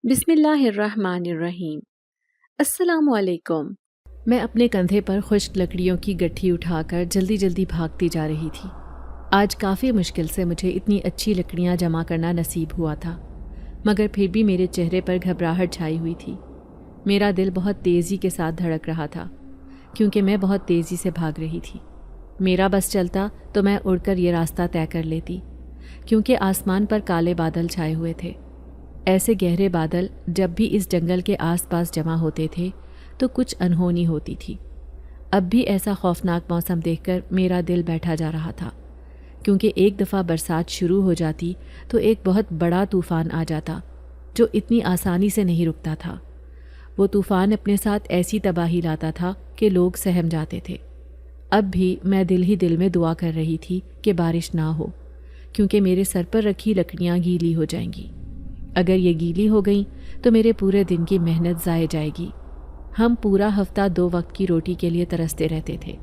بسم اللہ الرحمن الرحیم۔ السلام علیکم۔ میں اپنے کندھے پر خشک لکڑیوں کی گٹھی اٹھا کر جلدی جلدی بھاگتی جا رہی تھی۔ آج کافی مشکل سے مجھے اتنی اچھی لکڑیاں جمع کرنا نصیب ہوا تھا، مگر پھر بھی میرے چہرے پر گھبراہٹ چھائی ہوئی تھی۔ میرا دل بہت تیزی کے ساتھ دھڑک رہا تھا کیونکہ میں بہت تیزی سے بھاگ رہی تھی۔ میرا بس چلتا تو میں اڑ کر یہ راستہ طے کر لیتی، کیونکہ آسمان پر کالے بادل چھائے ہوئے تھے۔ ایسے گہرے بادل جب بھی اس جنگل کے آس پاس جمع ہوتے تھے تو کچھ انہونی ہوتی تھی۔ اب بھی ایسا خوفناک موسم دیکھ کر میرا دل بیٹھا جا رہا تھا، کیونکہ ایک دفعہ برسات شروع ہو جاتی تو ایک بہت بڑا طوفان آ جاتا جو اتنی آسانی سے نہیں رکتا تھا۔ وہ طوفان اپنے ساتھ ایسی تباہی لاتا تھا کہ لوگ سہم جاتے تھے۔ اب بھی میں دل ہی دل میں دعا کر رہی تھی کہ بارش نہ ہو، کیونکہ میرے سر پر رکھی لکڑیاں گیلی ہو جائیں گی۔ اگر یہ گیلی ہو گئیں تو میرے پورے دن کی محنت ضائع جائے گی۔ ہم پورا ہفتہ 2 وقت کی روٹی کے لیے ترستے رہتے تھے،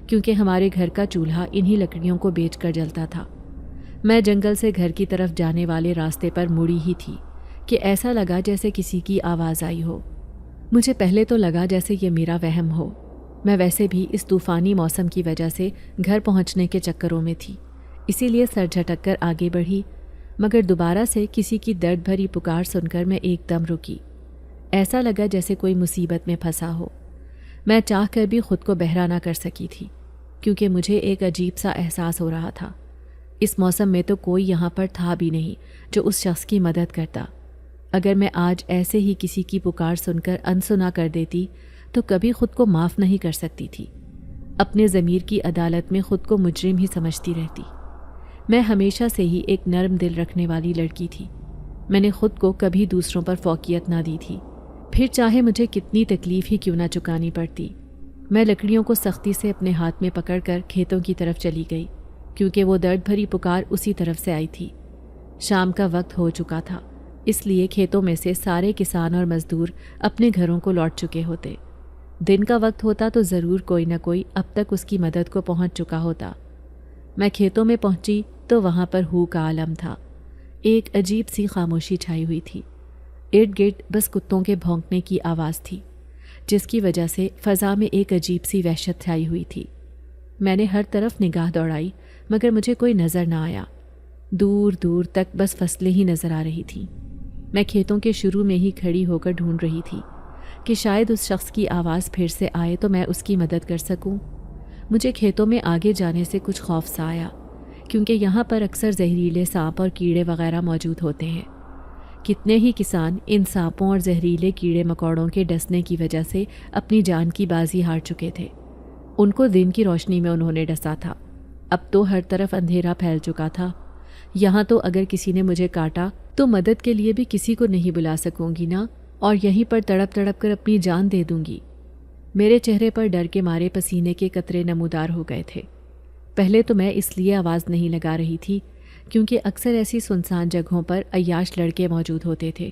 کیونکہ ہمارے گھر کا چولہا انہی لکڑیوں کو بیچ کر جلتا تھا۔ میں جنگل سے گھر کی طرف جانے والے راستے پر مڑی ہی تھی کہ ایسا لگا جیسے کسی کی آواز آئی ہو۔ مجھے پہلے تو لگا جیسے یہ میرا وہم ہو۔ میں ویسے بھی اس طوفانی موسم کی وجہ سے گھر پہنچنے کے چکروں میں تھی، اسی لیے سر جھٹک کر آگے بڑھی، مگر دوبارہ سے کسی کی درد بھری پکار سن کر میں ایک دم رکی۔ ایسا لگا جیسے کوئی مصیبت میں پھنسا ہو۔ میں چاہ کر بھی خود کو بہرا نہ کر سکی تھی، کیونکہ مجھے ایک عجیب سا احساس ہو رہا تھا۔ اس موسم میں تو کوئی یہاں پر تھا بھی نہیں جو اس شخص کی مدد کرتا۔ اگر میں آج ایسے ہی کسی کی پکار سن کر انسنا کر دیتی تو کبھی خود کو معاف نہیں کر سکتی تھی۔ اپنے ضمیر کی عدالت میں خود کو مجرم ہی سمجھتی رہتی۔ میں ہمیشہ سے ہی ایک نرم دل رکھنے والی لڑکی تھی۔ میں نے خود کو کبھی دوسروں پر فوقیت نہ دی تھی، پھر چاہے مجھے کتنی تکلیف ہی کیوں نہ چکانی پڑتی۔ میں لکڑیوں کو سختی سے اپنے ہاتھ میں پکڑ کر کھیتوں کی طرف چلی گئی، کیونکہ وہ درد بھری پکار اسی طرف سے آئی تھی۔ شام کا وقت ہو چکا تھا، اس لیے کھیتوں میں سے سارے کسان اور مزدور اپنے گھروں کو لوٹ چکے ہوتے۔ دن کا وقت ہوتا تو ضرور کوئی نہ کوئی اب تک اس کی مدد کو پہنچ چکا ہوتا۔ میں کھیتوں میں پہنچی تو وہاں پر ہو کا عالم تھا۔ ایک عجیب سی خاموشی چھائی ہوئی تھی۔ ارد گرد بس کتوں کے بھونکنے کی آواز تھی، جس کی وجہ سے فضا میں ایک عجیب سی وحشت چھائی ہوئی تھی۔ میں نے ہر طرف نگاہ دوڑائی، مگر مجھے کوئی نظر نہ آیا۔ دور دور تک بس فصلیں ہی نظر آ رہی تھیں۔ میں کھیتوں کے شروع میں ہی کھڑی ہو کر ڈھونڈ رہی تھی کہ شاید اس شخص کی آواز پھر سے آئے تو میں اس کی مدد کر سکوں۔ مجھے کھیتوں میں آگے جانے سے کچھ خوف سا آیا، کیونکہ یہاں پر اکثر زہریلے سانپ اور کیڑے وغیرہ موجود ہوتے ہیں۔ کتنے ہی کسان ان سانپوں اور زہریلے کیڑے مکوڑوں کے ڈسنے کی وجہ سے اپنی جان کی بازی ہار چکے تھے۔ ان کو دن کی روشنی میں انہوں نے ڈسا تھا۔ اب تو ہر طرف اندھیرا پھیل چکا تھا۔ یہاں تو اگر کسی نے مجھے کاٹا تو مدد کے لیے بھی کسی کو نہیں بلا سکوں گی نا، اور یہیں پر تڑپ تڑپ کر اپنی جان دے دوں گی۔ میرے چہرے پر ڈر کے مارے پسینے کے قطرے نمودار ہو گئے تھے۔ پہلے تو میں اس لیے آواز نہیں لگا رہی تھی کیونکہ اکثر ایسی سنسان جگہوں پر عیاش لڑکے موجود ہوتے تھے۔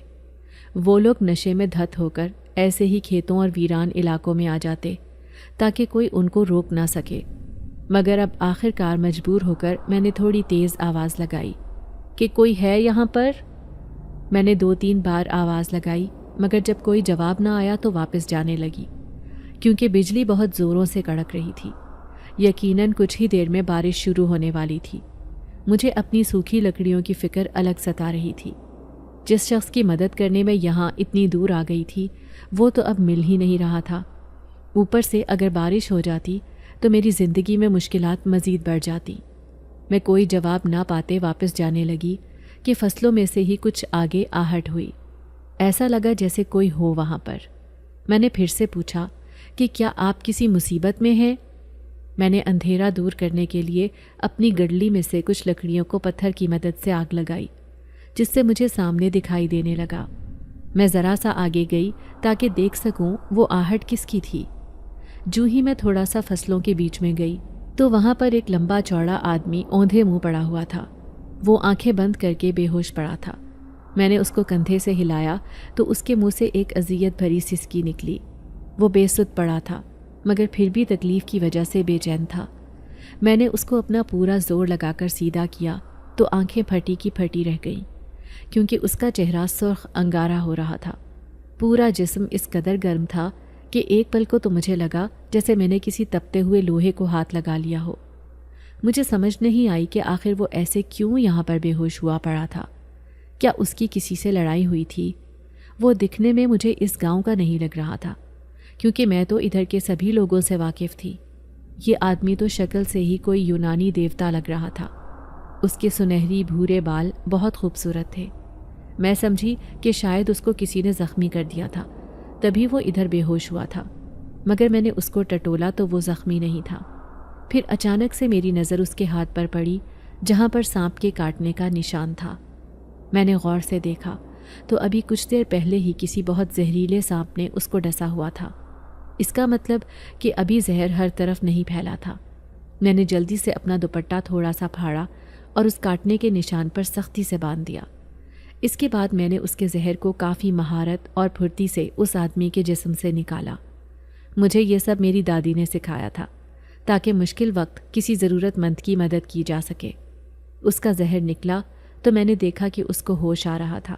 وہ لوگ نشے میں دھت ہو کر ایسے ہی کھیتوں اور ویران علاقوں میں آ جاتے تاکہ کوئی ان کو روک نہ سکے۔ مگر اب آخر کار مجبور ہو کر میں نے تھوڑی تیز آواز لگائی کہ کوئی ہے یہاں پر۔ میں نے 2-3 بار آواز لگائی، مگر جب کوئی جواب نہ آیا تو واپس جانے لگی، کیونکہ بجلی بہت زوروں سے کڑک رہی تھی۔ یقیناً کچھ ہی دیر میں بارش شروع ہونے والی تھی۔ مجھے اپنی سوکھی لکڑیوں کی فکر الگ ستا رہی تھی۔ جس شخص کی مدد کرنے میں یہاں اتنی دور آ گئی تھی وہ تو اب مل ہی نہیں رہا تھا۔ اوپر سے اگر بارش ہو جاتی تو میری زندگی میں مشکلات مزید بڑھ جاتی۔ میں کوئی جواب نہ پاتے واپس جانے لگی کہ فصلوں میں سے ہی کچھ آگے آہٹ ہوئی۔ ایسا لگا جیسے کوئی ہو وہاں پر۔ میں نے پھر سے پوچھا کہ کیا آپ کسی مصیبت میں ہیں؟ میں نے اندھیرا دور کرنے کے لیے اپنی گڈلی میں سے کچھ لکڑیوں کو پتھر کی مدد سے آگ لگائی، جس سے مجھے سامنے دکھائی دینے لگا۔ میں ذرا سا آگے گئی تاکہ دیکھ سکوں وہ آہٹ کس کی تھی۔ جو ہی میں تھوڑا سا فصلوں کے بیچ میں گئی تو وہاں پر ایک لمبا چوڑا آدمی اوندھے منہ پڑا ہوا تھا۔ وہ آنکھیں بند کر کے بے ہوش پڑا تھا۔ میں نے اس کو کندھے سے ہلایا تو اس کے منہ سے ایک اذیت بھری سسکی نکلی۔ وہ بے سد پڑا تھا، مگر پھر بھی تکلیف کی وجہ سے بے چین تھا۔ میں نے اس کو اپنا پورا زور لگا کر سیدھا کیا تو آنکھیں پھٹی کی پھٹی رہ گئیں۔ کیونکہ اس کا چہرہ سرخ انگارہ ہو رہا تھا۔ پورا جسم اس قدر گرم تھا کہ ایک پل کو تو مجھے لگا جیسے میں نے کسی تپتے ہوئے لوہے کو ہاتھ لگا لیا ہو۔ مجھے سمجھ نہیں آئی کہ آخر وہ ایسے کیوں یہاں پر بے ہوش ہوا پڑا تھا۔ کیا اس کی کسی سے لڑائی ہوئی تھی؟ وہ دکھنے میں مجھے اس گاؤں کا نہیں لگ رہا تھا، کیونکہ میں تو ادھر کے سبھی لوگوں سے واقف تھی۔ یہ آدمی تو شکل سے ہی کوئی یونانی دیوتا لگ رہا تھا۔ اس کے سنہری بھورے بال بہت خوبصورت تھے۔ میں سمجھی کہ شاید اس کو کسی نے زخمی کر دیا تھا، تبھی وہ ادھر بے ہوش ہوا تھا، مگر میں نے اس کو ٹٹولا تو وہ زخمی نہیں تھا۔ پھر اچانک سے میری نظر اس کے ہاتھ پر پڑی جہاں پر سانپ کے کاٹنے کا نشان تھا۔ میں نے غور سے دیکھا تو ابھی کچھ دیر پہلے ہی کسی بہت زہریلے سانپ نے اس کو ڈسا ہوا تھا۔ اس کا مطلب کہ ابھی زہر ہر طرف نہیں پھیلا تھا۔ میں نے جلدی سے اپنا دوپٹہ تھوڑا سا پھاڑا اور اس کاٹنے کے نشان پر سختی سے باندھ دیا۔ اس کے بعد میں نے اس کے زہر کو کافی مہارت اور پھرتی سے اس آدمی کے جسم سے نکالا۔ مجھے یہ سب میری دادی نے سکھایا تھا تاکہ مشکل وقت کسی ضرورت مند کی مدد کی جا سکے۔ اس کا زہر نکلا تو میں نے دیکھا کہ اس کو ہوش آ رہا تھا،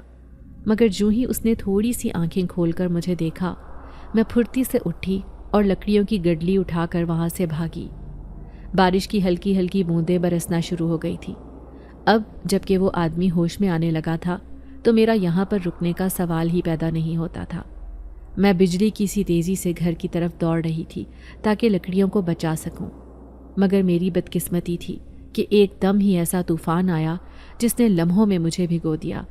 مگر جوں ہی اس نے تھوڑی سی آنکھیں کھول کر مجھے دیکھا، میں پھرتی سے اٹھی اور لکڑیوں کی گڈلی اٹھا کر وہاں سے بھاگی۔ بارش کی ہلکی ہلکی بوندیں برسنا شروع ہو گئی تھی۔ اب جب کہ وہ آدمی ہوش میں آنے لگا تھا تو میرا یہاں پر رکنے کا سوال ہی پیدا نہیں ہوتا تھا۔ میں بجلی کی سی تیزی سے گھر کی طرف دوڑ رہی تھی تاکہ لکڑیوں کو بچا سکوں، مگر میری بدقسمتی تھی کہ ایک دم ہی ایسا طوفان آیا جس نے لمحوں میں مجھے بھگو دیا۔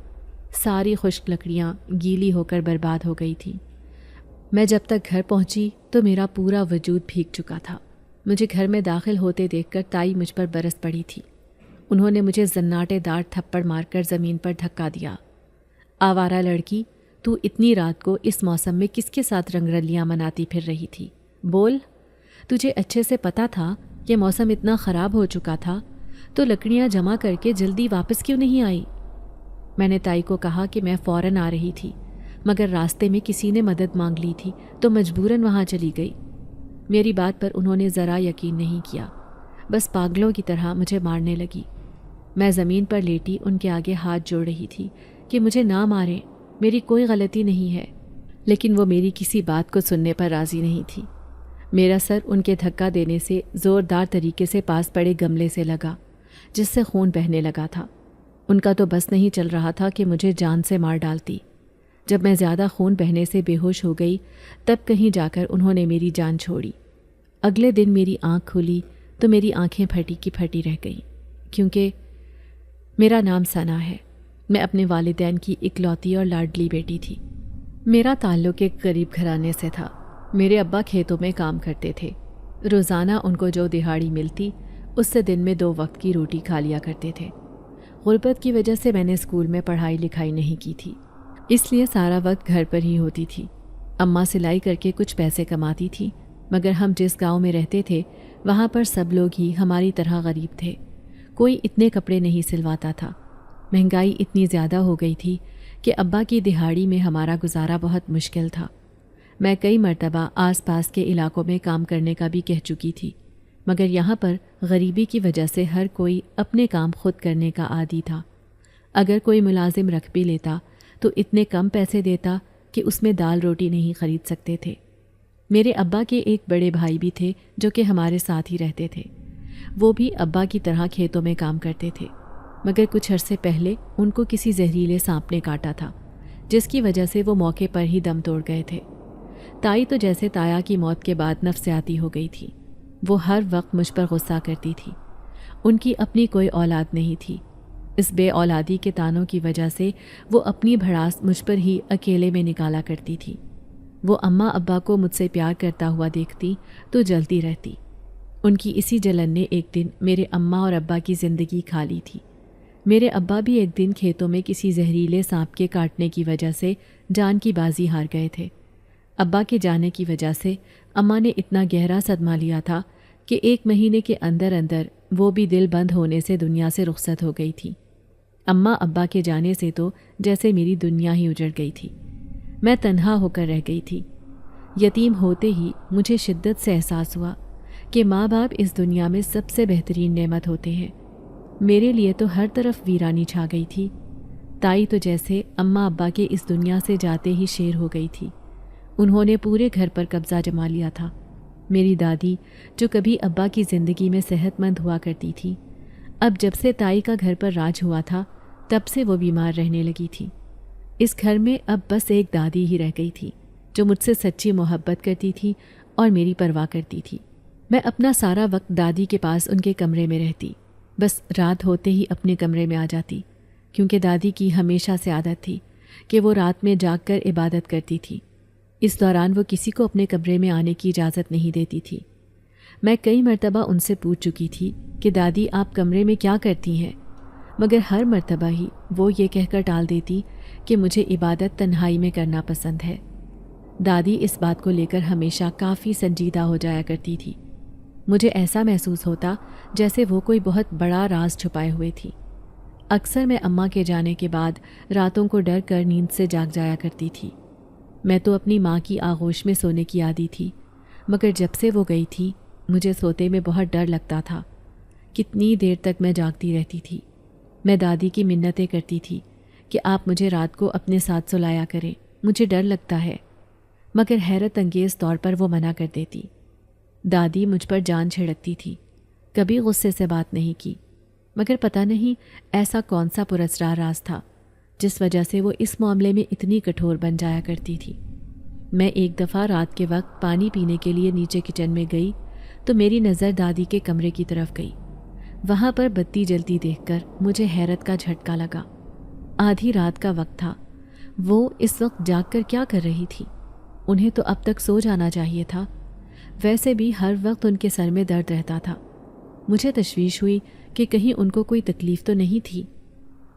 ساری خشک لکڑیاں گیلی ہو کر برباد ہو گئی تھیں۔ میں جب تک گھر پہنچی تو میرا پورا وجود بھیگ چکا تھا۔ مجھے گھر میں داخل ہوتے دیکھ کر تائی مجھ پر برس پڑی تھی۔ انہوں نے مجھے زناٹے دار تھپڑ مار کر زمین پر دھکا دیا۔ آوارہ لڑکی، تو اتنی رات کو اس موسم میں کس کے ساتھ رنگ رلیاں مناتی پھر رہی تھی؟ بول، تجھے اچھے سے پتا تھا کہ موسم اتنا خراب ہو چکا تھا تو لکڑیاں جمع کر کے جلدی واپس کیوں نہیں آئی؟ میں نے تائی کو کہا کہ میں فوراً آ رہی تھی، مگر راستے میں کسی نے مدد مانگ لی تھی تو مجبوراً وہاں چلی گئی۔ میری بات پر انہوں نے ذرا یقین نہیں کیا، بس پاگلوں کی طرح مجھے مارنے لگی۔ میں زمین پر لیٹی ان کے آگے ہاتھ جوڑ رہی تھی کہ مجھے نہ ماریں، میری کوئی غلطی نہیں ہے، لیکن وہ میری کسی بات کو سننے پر راضی نہیں تھی۔ میرا سر ان کے دھکا دینے سے زوردار طریقے سے پاس پڑے گملے سے لگا جس سے خون بہنے لگا تھا۔ ان کا تو بس نہیں چل رہا تھا کہ مجھے جان سے مار ڈالتی۔ جب میں زیادہ خون بہنے سے بے ہوش ہو گئی تب کہیں جا کر انہوں نے میری جان چھوڑی۔ اگلے دن میری آنکھ کھلی تو میری آنکھیں پھٹی کی پھٹی رہ گئیں، کیونکہ میرا نام ثنا ہے۔ میں اپنے والدین کی اکلوتی اور لاڈلی بیٹی تھی۔ میرا تعلق ایک غریب گھرانے سے تھا۔ میرے ابا کھیتوں میں کام کرتے تھے۔ روزانہ ان کو جو دہاڑی ملتی اس سے دن میں 2 وقت کی روٹی کھا لیا کرتے تھے۔ غربت کی وجہ سے میں نے اسکول میں پڑھائی لکھائی نہیں کی تھی، اس لیے سارا وقت گھر پر ہی ہوتی تھی۔ اماں سلائی کر کے کچھ پیسے کماتی تھی، مگر ہم جس گاؤں میں رہتے تھے وہاں پر سب لوگ ہی ہماری طرح غریب تھے۔ کوئی اتنے کپڑے نہیں سلواتا تھا۔ مہنگائی اتنی زیادہ ہو گئی تھی کہ ابا کی دہاڑی میں ہمارا گزارا بہت مشکل تھا۔ میں کئی مرتبہ آس پاس کے علاقوں میں کام کرنے کا بھی کہہ چکی تھی، مگر یہاں پر غریبی کی وجہ سے ہر کوئی اپنے کام خود کرنے کا عادی تھا۔ اگر کوئی ملازم رکھ بھی لیتا تو اتنے کم پیسے دیتا کہ اس میں دال روٹی نہیں خرید سکتے تھے۔ میرے ابا کے ایک بڑے بھائی بھی تھے جو کہ ہمارے ساتھ ہی رہتے تھے۔ وہ بھی ابا کی طرح کھیتوں میں کام کرتے تھے، مگر کچھ عرصے پہلے ان کو کسی زہریلے سانپ نے کاٹا تھا، جس کی وجہ سے وہ موقع پر ہی دم توڑ گئے تھے۔ تائی تو جیسے تایا کی موت کے بعد نفسیاتی ہو گئی تھی۔ وہ ہر وقت مجھ پر غصہ کرتی تھی۔ ان کی اپنی کوئی اولاد نہیں تھی۔ اس بے اولادی کے تانوں کی وجہ سے وہ اپنی بھڑاس مجھ پر ہی اکیلے میں نکالا کرتی تھی۔ وہ اماں ابا کو مجھ سے پیار کرتا ہوا دیکھتی تو جلتی رہتی۔ ان کی اسی جلن نے ایک دن میرے اماں اور ابا کی زندگی کھا لی تھی۔ میرے ابا بھی ایک دن کھیتوں میں کسی زہریلے سانپ کے کاٹنے کی وجہ سے جان کی بازی ہار گئے تھے۔ ابا کے جانے کی وجہ سے اماں نے اتنا گہرا صدمہ لیا تھا کہ 1 مہینے کے اندر اندر وہ بھی دل بند ہونے سے دنیا سے رخصت ہو گئی تھی۔ اماں ابا کے جانے سے تو جیسے میری دنیا ہی اجڑ گئی تھی۔ میں تنہا ہو کر رہ گئی تھی۔ یتیم ہوتے ہی مجھے شدت سے احساس ہوا کہ ماں باپ اس دنیا میں سب سے بہترین نعمت ہوتے ہیں۔ میرے لیے تو ہر طرف ویرانی چھا گئی تھی۔ تائی تو جیسے اماں ابا کے اس دنیا سے جاتے ہی شیر ہو گئی تھی۔ انہوں نے پورے گھر پر قبضہ جما لیا تھا۔ میری دادی جو کبھی ابا کی زندگی میں صحت مند ہوا کرتی تھی، اب جب سے تائی کا گھر پر راج ہوا تھا تب سے وہ بیمار رہنے لگی تھی۔ اس گھر میں اب بس ایک دادی ہی رہ گئی تھی جو مجھ سے سچی محبت کرتی تھی اور میری پرواہ کرتی تھی۔ میں اپنا سارا وقت دادی کے پاس ان کے کمرے میں رہتی، بس رات ہوتے ہی اپنے کمرے میں آ جاتی، کیونکہ دادی کی ہمیشہ سے عادت تھی کہ وہ رات میں جاگ کر عبادت کرتی تھی۔ اس دوران وہ کسی کو اپنے کمرے میں آنے کی اجازت نہیں دیتی تھی۔ میں کئی مرتبہ ان سے پوچھ چکی تھی کہ دادی آپ کمرے میں کیا کرتی ہیں، مگر ہر مرتبہ ہی وہ یہ کہہ کر ٹال دیتی کہ مجھے عبادت تنہائی میں کرنا پسند ہے۔ دادی اس بات کو لے کر ہمیشہ کافی سنجیدہ ہو جایا کرتی تھی۔ مجھے ایسا محسوس ہوتا جیسے وہ کوئی بہت بڑا راز چھپائے ہوئے تھی۔ اکثر میں اماں کے جانے کے بعد راتوں کو ڈر کر نیند سے جاگ جایا کرتی تھی۔ میں تو اپنی ماں کی آغوش میں سونے کی عادی تھی، مگر جب سے وہ گئی تھی مجھے سوتے میں بہت ڈر لگتا تھا۔ کتنی دیر تک میں جاگتی رہتی تھی۔ میں دادی کی منتیں کرتی تھی کہ آپ مجھے رات کو اپنے ساتھ سلایا کریں، مجھے ڈر لگتا ہے، مگر حیرت انگیز طور پر وہ منع کر دیتی۔ دادی مجھ پر جان چھڑکتی تھی، کبھی غصے سے بات نہیں کی، مگر پتہ نہیں ایسا کون سا پراسرار راز تھا جس وجہ سے وہ اس معاملے میں اتنی کٹھور بن جایا کرتی تھی۔ میں ایک دفعہ رات کے وقت پانی پینے کے لیے نیچے کچن میں گئی تو میری نظر دادی کے کمرے کی طرف گئی۔ وہاں پر بتی جلتی دیکھ کر مجھے حیرت کا جھٹکا لگا۔ آدھی رات کا وقت تھا، وہ اس وقت جاگ کر کیا کر رہی تھی؟ انہیں تو اب تک سو جانا چاہیے تھا۔ ویسے بھی ہر وقت ان کے سر میں درد رہتا تھا۔ مجھے تشویش ہوئی کہ کہیں ان کو کوئی تکلیف تو نہیں تھی۔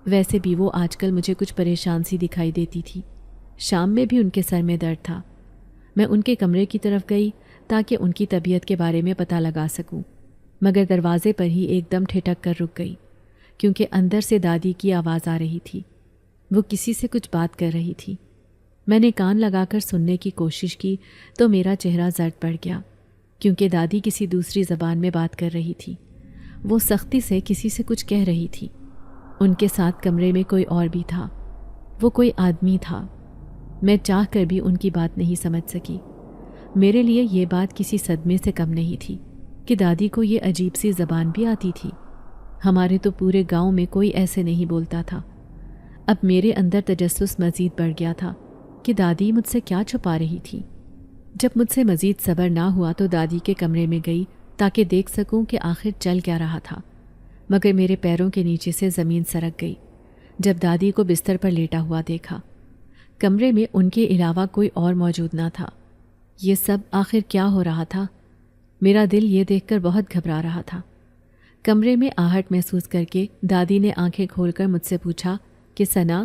ویسے بھی وہ آج کل مجھے کچھ پریشان سی دکھائی دیتی تھی۔ شام میں بھی ان کے سر میں درد تھا۔ میں ان کے کمرے کی طرف گئی تاکہ ان کی طبیعت کے بارے میں پتہ لگا سکوں، مگر دروازے پر ہی ایک دم ٹھٹک کر رک گئی، کیونکہ اندر سے دادی کی آواز آ رہی تھی۔ وہ کسی سے کچھ بات کر رہی تھی۔ میں نے کان لگا کر سننے کی کوشش کی تو میرا چہرہ زرد پڑ گیا، کیونکہ دادی کسی دوسری زبان میں بات کر رہی تھی۔ وہ سختی سے کسی سے کچھ کہہ رہی تھی۔ ان کے ساتھ کمرے میں کوئی اور بھی تھا۔ وہ کوئی آدمی تھا۔ میں چاہ کر بھی ان کی بات نہیں سمجھ سکی۔ میرے لیے یہ بات کسی صدمے سے کم نہیں تھی کہ دادی کو یہ عجیب سی زبان بھی آتی تھی۔ ہمارے تو پورے گاؤں میں کوئی ایسے نہیں بولتا تھا۔ اب میرے اندر تجسس مزید بڑھ گیا تھا کہ دادی مجھ سے کیا چھپا رہی تھی۔ جب مجھ سے مزید صبر نہ ہوا تو دادی کے کمرے میں گئی تاکہ دیکھ سکوں کہ آخر چل کیا رہا تھا، مگر میرے پیروں کے نیچے سے زمین سرک گئی جب دادی کو بستر پر لیٹا ہوا دیکھا۔ کمرے میں ان کے علاوہ کوئی اور موجود نہ تھا۔ یہ سب آخر کیا ہو رہا تھا؟ میرا دل یہ دیکھ کر بہت گھبرا رہا تھا۔ کمرے میں آہٹ محسوس کر کے دادی نے آنکھیں کھول کر مجھ سے پوچھا کہ ثنا،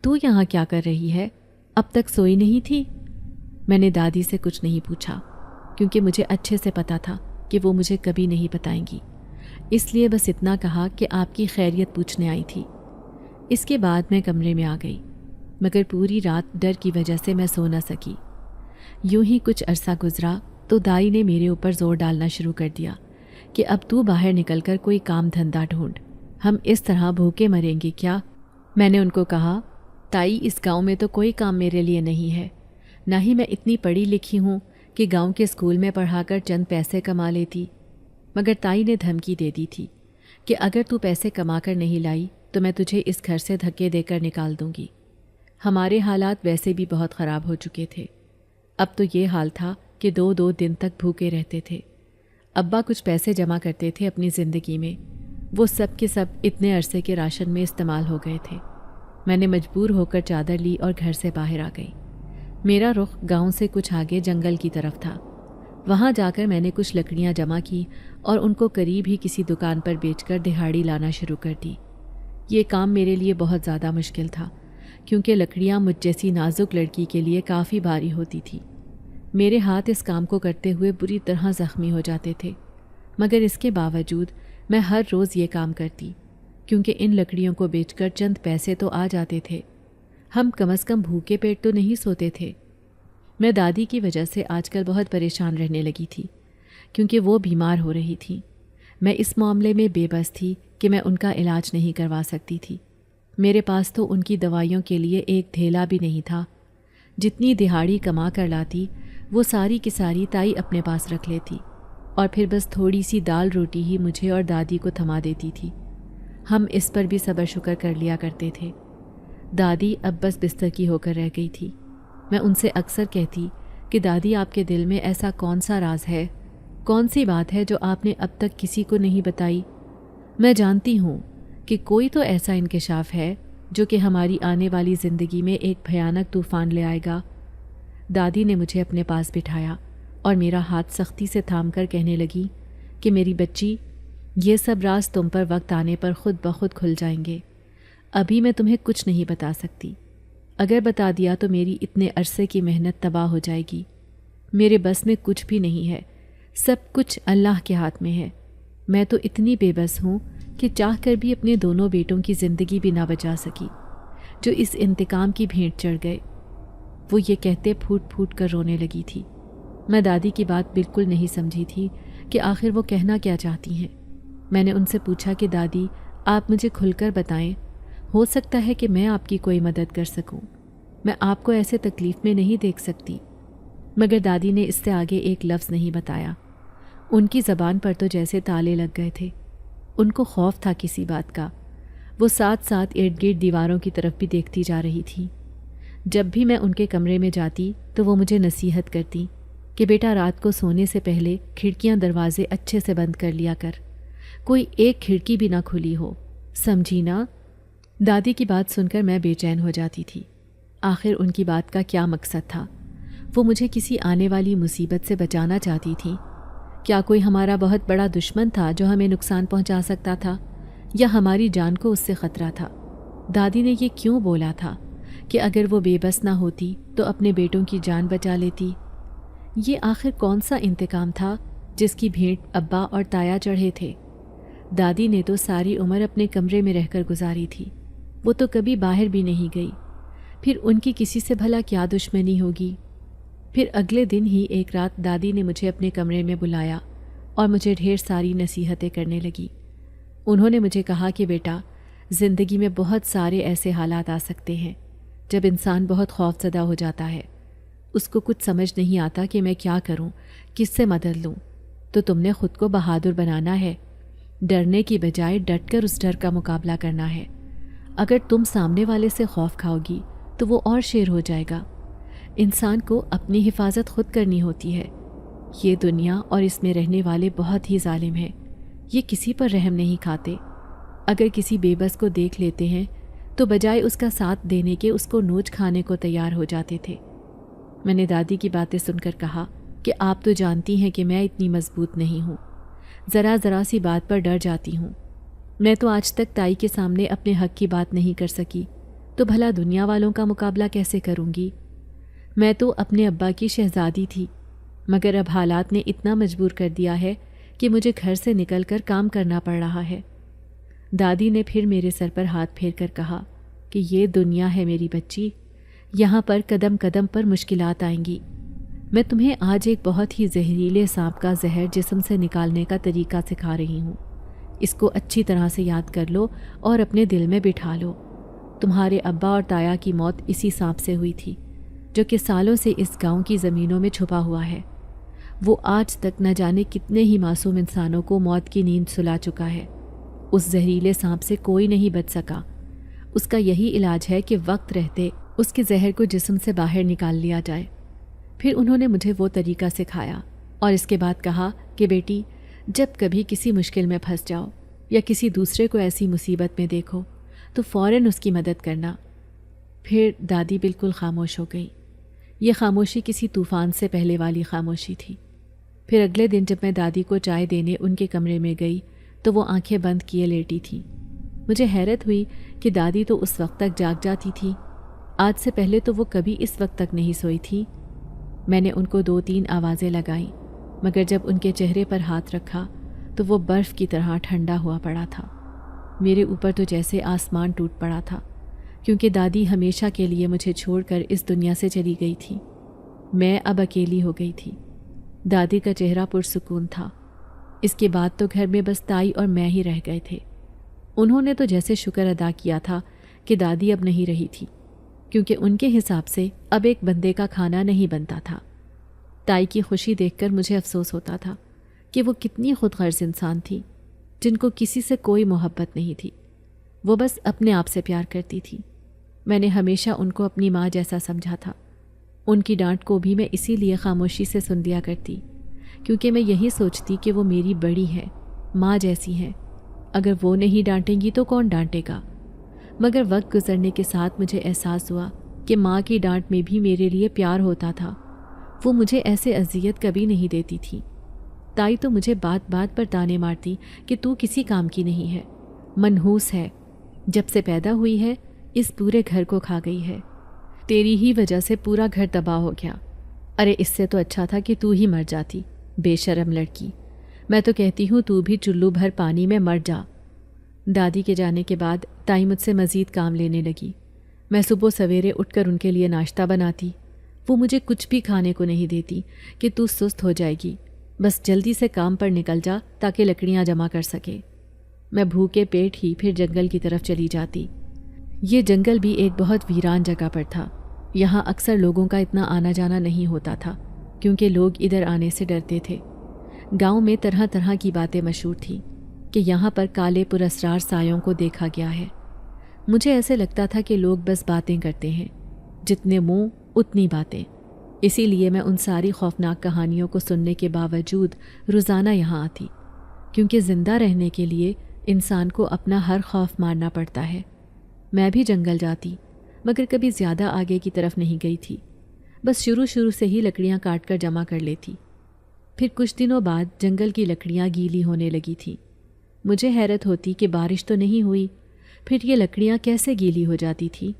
تو یہاں کیا کر رہی ہے؟ اب تک سوئی نہیں تھی؟ میں نے دادی سے کچھ نہیں پوچھا، کیونکہ مجھے اچھے سے پتا تھا کہ وہ مجھے کبھی نہیں بتائیں گی، اس لیے بس اتنا کہا کہ آپ کی خیریت پوچھنے آئی تھی۔ اس کے بعد میں کمرے میں آ گئی، مگر پوری رات ڈر کی وجہ سے میں سو نہ سکی۔ یوں ہی کچھ عرصہ گزرا تو دائی نے میرے اوپر زور ڈالنا شروع کر دیا کہ اب تو باہر نکل کر کوئی کام دھندا ڈھونڈ، ہم اس طرح بھوکے مریں گے کیا؟ میں نے ان کو کہا، تائی اس گاؤں میں تو کوئی کام میرے لیے نہیں ہے، نہ ہی میں اتنی پڑھی لکھی ہوں کہ گاؤں کے اسکول میں پڑھا کر چند پیسے کما لیتی۔ مگر تائی نے دھمکی دے دی تھی کہ اگر تو پیسے کما کر نہیں لائی تو میں تجھے اس گھر سے دھکے دے کر نکال دوں گی۔ ہمارے حالات ویسے بھی بہت خراب ہو چکے تھے۔ اب تو یہ حال تھا کہ 2 دن تک بھوکے رہتے تھے۔ ابا کچھ پیسے جمع کرتے تھے اپنی زندگی میں، وہ سب کے سب اتنے عرصے کے راشن میں استعمال ہو گئے تھے۔ میں نے مجبور ہو کر چادر لی اور گھر سے باہر آ گئی۔ میرا رخ گاؤں سے کچھ آگے جنگل کی طرف تھا۔ وہاں جا کر میں نے کچھ لکڑیاں جمع کی اور ان کو قریب ہی کسی دکان پر بیچ کر دہاڑی لانا شروع کر دی۔ یہ کام میرے لیے بہت زیادہ مشکل تھا، کیونکہ لکڑیاں مجھ جیسی نازک لڑکی کے لیے کافی بھاری ہوتی تھی۔ میرے ہاتھ اس کام کو کرتے ہوئے بری طرح زخمی ہو جاتے تھے، مگر اس کے باوجود میں ہر روز یہ کام کرتی، کیونکہ ان لکڑیوں کو بیچ کر چند پیسے تو آ جاتے تھے۔ ہم کم از کم بھوکے پیٹ تو نہیں سوتے تھے۔ میں دادی کی وجہ سے آج کل بہت پریشان رہنے لگی تھی، کیونکہ وہ بیمار ہو رہی تھی۔ میں اس معاملے میں بے بس تھی کہ میں ان کا علاج نہیں کروا سکتی تھی۔ میرے پاس تو ان کی دوائیوں کے لیے ایک تھیلا بھی نہیں تھا۔ جتنی دہاڑی کما کر لاتی وہ ساری کی ساری تائی اپنے پاس رکھ لیتی اور پھر بس تھوڑی سی دال روٹی ہی مجھے اور دادی کو تھما دیتی تھی۔ ہم اس پر بھی صبر شکر کر لیا کرتے تھے۔ دادی اب بس بستر کی ہو کر رہ گئی تھی۔ میں ان سے اکثر کہتی کہ دادی آپ کے دل میں ایسا کون سا راز ہے، کون سی بات ہے جو آپ نے اب تک کسی کو نہیں بتائی؟ میں جانتی ہوں کہ کوئی تو ایسا انکشاف ہے جو کہ ہماری آنے والی زندگی میں ایک بھیانک طوفان لے آئے گا۔ دادی نے مجھے اپنے پاس بٹھایا اور میرا ہاتھ سختی سے تھام کر کہنے لگی کہ میری بچی، یہ سب راز تم پر وقت آنے پر خود بخود کھل جائیں گے۔ ابھی میں تمہیں کچھ نہیں بتا سکتی۔ اگر بتا دیا تو میری اتنے عرصے کی محنت تباہ ہو جائے گی۔ میرے بس میں کچھ بھی نہیں ہے، سب کچھ اللہ کے ہاتھ میں ہے۔ میں تو اتنی بے بس ہوں کہ چاہ کر بھی اپنے دونوں بیٹوں کی زندگی بھی نہ بچا سکی، جو اس انتقام کی بھینٹ چڑھ گئے۔ وہ یہ کہتے پھوٹ پھوٹ کر رونے لگی تھی۔ میں دادی کی بات بالکل نہیں سمجھی تھی کہ آخر وہ کہنا کیا چاہتی ہیں۔ میں نے ان سے پوچھا کہ دادی، آپ مجھے کھل کر بتائیں، ہو سکتا ہے کہ میں آپ کی کوئی مدد کر سکوں۔ میں آپ کو ایسے تکلیف میں نہیں دیکھ سکتی۔ مگر دادی نے اس سے آگے ایک لفظ نہیں بتایا۔ ان کی زبان پر تو جیسے تالے لگ گئے تھے۔ ان کو خوف تھا کسی بات کا۔ وہ ساتھ ساتھ ارد گرد دیواروں کی طرف بھی دیکھتی جا رہی تھی۔ جب بھی میں ان کے کمرے میں جاتی تو وہ مجھے نصیحت کرتی کہ بیٹا، رات کو سونے سے پہلے کھڑکیاں دروازے اچھے سے بند کر لیا کر، کوئی ایک کھڑکی بھی نہ کھلی ہو، سمجھی نا؟ دادی کی بات سن کر میں بے چین ہو جاتی تھی۔ آخر ان کی بات کا کیا مقصد تھا؟ وہ مجھے کسی آنے والی مصیبت سے بچانا چاہتی تھی؟ کیا کوئی ہمارا بہت بڑا دشمن تھا جو ہمیں نقصان پہنچا سکتا تھا، یا ہماری جان کو اس سے خطرہ تھا؟ دادی نے یہ کیوں بولا تھا کہ اگر وہ بے بس نہ ہوتی تو اپنے بیٹوں کی جان بچا لیتی؟ یہ آخر کون سا انتقام تھا جس کی بھینٹ ابا اور تایا چڑھے تھے؟ دادی نے تو ساری عمر اپنے کمرے میں رہ کر گزاری تھی، وہ تو کبھی باہر بھی نہیں گئی۔ پھر ان کی کسی سے بھلا کیا دشمنی ہوگی؟ پھر اگلے دن ہی ایک رات دادی نے مجھے اپنے کمرے میں بلایا اور مجھے ڈھیر ساری نصیحتیں کرنے لگی۔ انہوں نے مجھے کہا کہ بیٹا، زندگی میں بہت سارے ایسے حالات آ سکتے ہیں جب انسان بہت خوف زدہ ہو جاتا ہے، اس کو کچھ سمجھ نہیں آتا کہ میں کیا کروں، کس سے مدد لوں۔ تو تم نے خود کو بہادر بنانا ہے، ڈرنے کی بجائے ڈٹ کر اس ڈر کا مقابلہ کرنا ہے۔ اگر تم سامنے والے سے خوف کھاؤ گی تو وہ اور شیر ہو جائے گا۔ انسان کو اپنی حفاظت خود کرنی ہوتی ہے۔ یہ دنیا اور اس میں رہنے والے بہت ہی ظالم ہیں، یہ کسی پر رحم نہیں کھاتے۔ اگر کسی بے بس کو دیکھ لیتے ہیں تو بجائے اس کا ساتھ دینے کے اس کو نوچ کھانے کو تیار ہو جاتے تھے۔ میں نے دادی کی باتیں سن کر کہا کہ آپ تو جانتی ہیں کہ میں اتنی مضبوط نہیں ہوں، ذرا سی بات پر ڈر جاتی ہوں۔ میں تو آج تک تائی کے سامنے اپنے حق کی بات نہیں کر سکی، تو بھلا دنیا والوں کا مقابلہ کیسے کروں گی؟ میں تو اپنے ابا کی شہزادی تھی، مگر اب حالات نے اتنا مجبور کر دیا ہے کہ مجھے گھر سے نکل کر کام کرنا پڑ رہا ہے۔ دادی نے پھر میرے سر پر ہاتھ پھیر کر کہا کہ یہ دنیا ہے میری بچی، یہاں پر قدم قدم پر مشکلات آئیں گی۔ میں تمہیں آج ایک بہت ہی زہریلے سانپ کا زہر جسم سے نکالنے کا طریقہ سکھا رہی ہوں۔ اس کو اچھی طرح سے یاد کر لو اور اپنے دل میں بٹھا لو۔ تمہارے ابا اور تایا کی موت اسی سانپ سے ہوئی تھی، جو کہ سالوں سے اس گاؤں کی زمینوں میں چھپا ہوا ہے۔ وہ آج تک نہ جانے کتنے ہی معصوم انسانوں کو موت کی نیند سلا چکا ہے۔ اس زہریلے سانپ سے کوئی نہیں بچ سکا۔ اس کا یہی علاج ہے کہ وقت رہتے اس کے زہر کو جسم سے باہر نکال لیا جائے۔ پھر انہوں نے مجھے وہ طریقہ سکھایا اور اس کے بعد کہا کہ بیٹی، جب کبھی کسی مشکل میں پھنس جاؤ یا کسی دوسرے کو ایسی مصیبت میں دیکھو تو فوراً اس کی مدد کرنا۔ پھر دادی بالکل خاموش ہو گئی۔ یہ خاموشی کسی طوفان سے پہلے والی خاموشی تھی۔ پھر اگلے دن جب میں دادی کو چائے دینے ان کے کمرے میں گئی تو وہ آنکھیں بند کیے لیٹی تھی۔ مجھے حیرت ہوئی کہ دادی تو اس وقت تک جاگ جاتی تھی، آج سے پہلے تو وہ کبھی اس وقت تک نہیں سوئی تھی۔ میں نے ان کو 2-3 آوازیں لگائیں، مگر جب ان کے چہرے پر ہاتھ رکھا تو وہ برف کی طرح ٹھنڈا ہوا پڑا تھا۔ میرے اوپر تو جیسے آسمان ٹوٹ پڑا تھا، کیونکہ دادی ہمیشہ کے لیے مجھے چھوڑ کر اس دنیا سے چلی گئی تھی۔ میں اب اکیلی ہو گئی تھی۔ دادی کا چہرہ پرسکون تھا۔ اس کے بعد تو گھر میں بس تائی اور میں ہی رہ گئے تھے۔ انہوں نے تو جیسے شکر ادا کیا تھا کہ دادی اب نہیں رہی تھی، کیونکہ ان کے حساب سے اب ایک بندے کا کھانا نہیں بنتا تھا۔ تائی کی خوشی دیکھ کر مجھے افسوس ہوتا تھا کہ وہ کتنی خود غرض انسان تھی، جن کو کسی سے کوئی محبت نہیں تھی، وہ بس اپنے آپ سے پیار کرتی تھی۔ میں نے ہمیشہ ان کو اپنی ماں جیسا سمجھا تھا۔ ان کی ڈانٹ کو بھی میں اسی لیے خاموشی سے سن لیا کرتی، کیونکہ میں یہی سوچتی کہ وہ میری بڑی ہے، ماں جیسی ہے، اگر وہ نہیں ڈانٹیں گی تو کون ڈانٹے گا؟ مگر وقت گزرنے کے ساتھ مجھے احساس ہوا کہ ماں کی ڈانٹ میں بھی میرے لیے پیار ہوتا تھا، وہ مجھے ایسے اذیت کبھی نہیں دیتی تھی۔ تائی تو مجھے بات بات پر تانے مارتی کہ تو کسی کام کی نہیں ہے، منحوس ہے، جب سے پیدا ہوئی ہے اس پورے گھر کو کھا گئی ہے، تیری ہی وجہ سے پورا گھر تباہ ہو گیا۔ ارے اس سے تو اچھا تھا کہ تو ہی مر جاتی، بے شرم لڑکی، میں تو کہتی ہوں تو بھی چلو بھر پانی میں مر جا۔ دادی کے جانے کے بعد تائی مجھ سے مزید کام لینے لگی۔ میں صبح سویرے اٹھ کر ان کے لیے ناشتہ بناتی، وہ مجھے کچھ بھی کھانے کو نہیں دیتی کہ تو سست ہو جائے گی، بس جلدی سے کام پر نکل جا تاکہ لکڑیاں جمع کر سکے۔ میں بھوکے پیٹ ہی پھر جنگل کی طرف چلی جاتی۔ یہ جنگل بھی ایک بہت ویران جگہ پر تھا، یہاں اکثر لوگوں کا اتنا آنا جانا نہیں ہوتا تھا، کیونکہ لوگ ادھر آنے سے ڈرتے تھے۔ گاؤں میں طرح طرح کی باتیں مشہور تھیں کہ یہاں پر کالے پراسرار سایوں کو دیکھا گیا ہے۔ مجھے ایسے لگتا تھا کہ لوگ بس باتیں کرتے ہیں، جتنے منہ اتنی باتیں، اسی لیے میں ان ساری خوفناک کہانیوں کو سننے کے باوجود روزانہ یہاں آتی، کیونکہ زندہ رہنے کے لیے انسان کو اپنا ہر خوف مارنا پڑتا ہے۔ میں بھی جنگل جاتی، مگر کبھی زیادہ آگے کی طرف نہیں گئی تھی، بس شروع سے ہی لکڑیاں کاٹ کر جمع کر لیتی۔ پھر کچھ دنوں بعد جنگل کی لکڑیاں گیلی ہونے لگی تھیں۔ مجھے حیرت ہوتی کہ بارش تو نہیں ہوئی، پھر یہ لکڑیاں کیسے گیلی ہو جاتی تھی۔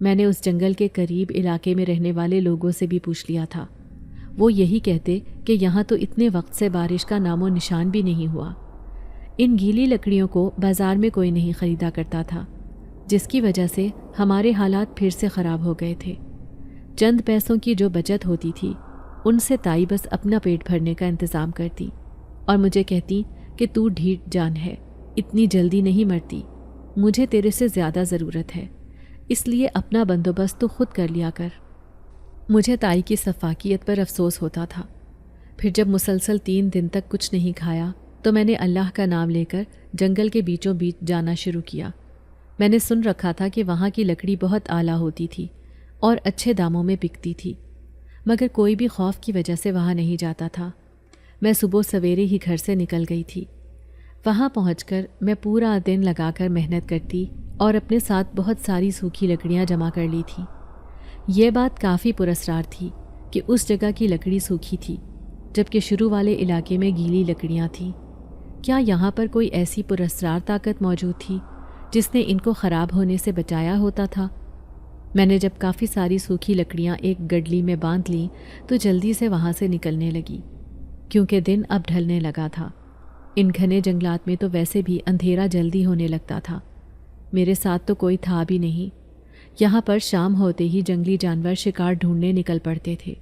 میں نے اس جنگل کے قریب علاقے میں رہنے والے لوگوں سے بھی پوچھ لیا تھا، وہ یہی کہتے کہ یہاں تو اتنے وقت سے بارش کا نام و نشان بھی نہیں ہوا۔ ان گیلی لکڑیوں کو بازار میں کوئی نہیں خریدا کرتا تھا، جس کی وجہ سے ہمارے حالات پھر سے خراب ہو گئے تھے۔ چند پیسوں کی جو بچت ہوتی تھی ان سے تائی بس اپنا پیٹ بھرنے کا انتظام کرتی اور مجھے کہتی کہ تو ڈھیٹ جان ہے، اتنی جلدی نہیں مرتی، مجھے تیرے سے زیادہ ضرورت ہے، اس لیے اپنا بندوبست تو خود کر لیا کر۔ مجھے تائی کی سفاکیت پر افسوس ہوتا تھا۔ پھر جب مسلسل 3 دن تک کچھ نہیں کھایا تو میں نے اللہ کا نام لے کر جنگل کے بیچوں بیچ جانا شروع کیا۔ میں نے سن رکھا تھا کہ وہاں کی لکڑی بہت اعلیٰ ہوتی تھی اور اچھے داموں میں بکتی تھی، مگر کوئی بھی خوف کی وجہ سے وہاں نہیں جاتا تھا۔ میں صبح سویرے ہی گھر سے نکل گئی تھی۔ وہاں پہنچ کر میں پورا دن لگا کر محنت کرتی اور اپنے ساتھ بہت ساری سوکھی لکڑیاں جمع کر لی تھیں۔ یہ بات کافی پراسرار تھی کہ اس جگہ کی لکڑی سوکھی تھی، جبکہ شروع والے علاقے میں گیلی لکڑیاں تھیں۔ کیا یہاں پر کوئی ایسی پراسرار طاقت موجود تھی جس نے ان کو خراب ہونے سے بچایا ہوتا تھا؟ میں نے جب کافی ساری سوکھی لکڑیاں ایک گڈلی میں باندھ لیں تو جلدی سے وہاں سے نکلنے لگی، کیونکہ دن اب ڈھلنے لگا تھا۔ ان گھنے جنگلات میں تو ویسے بھی اندھیرا جلدی ہونے لگتا تھا۔ میرے ساتھ تو کوئی تھا بھی نہیں۔ یہاں پر شام ہوتے ہی جنگلی جانور شکار ڈھونڈنے نکل پڑتے تھے۔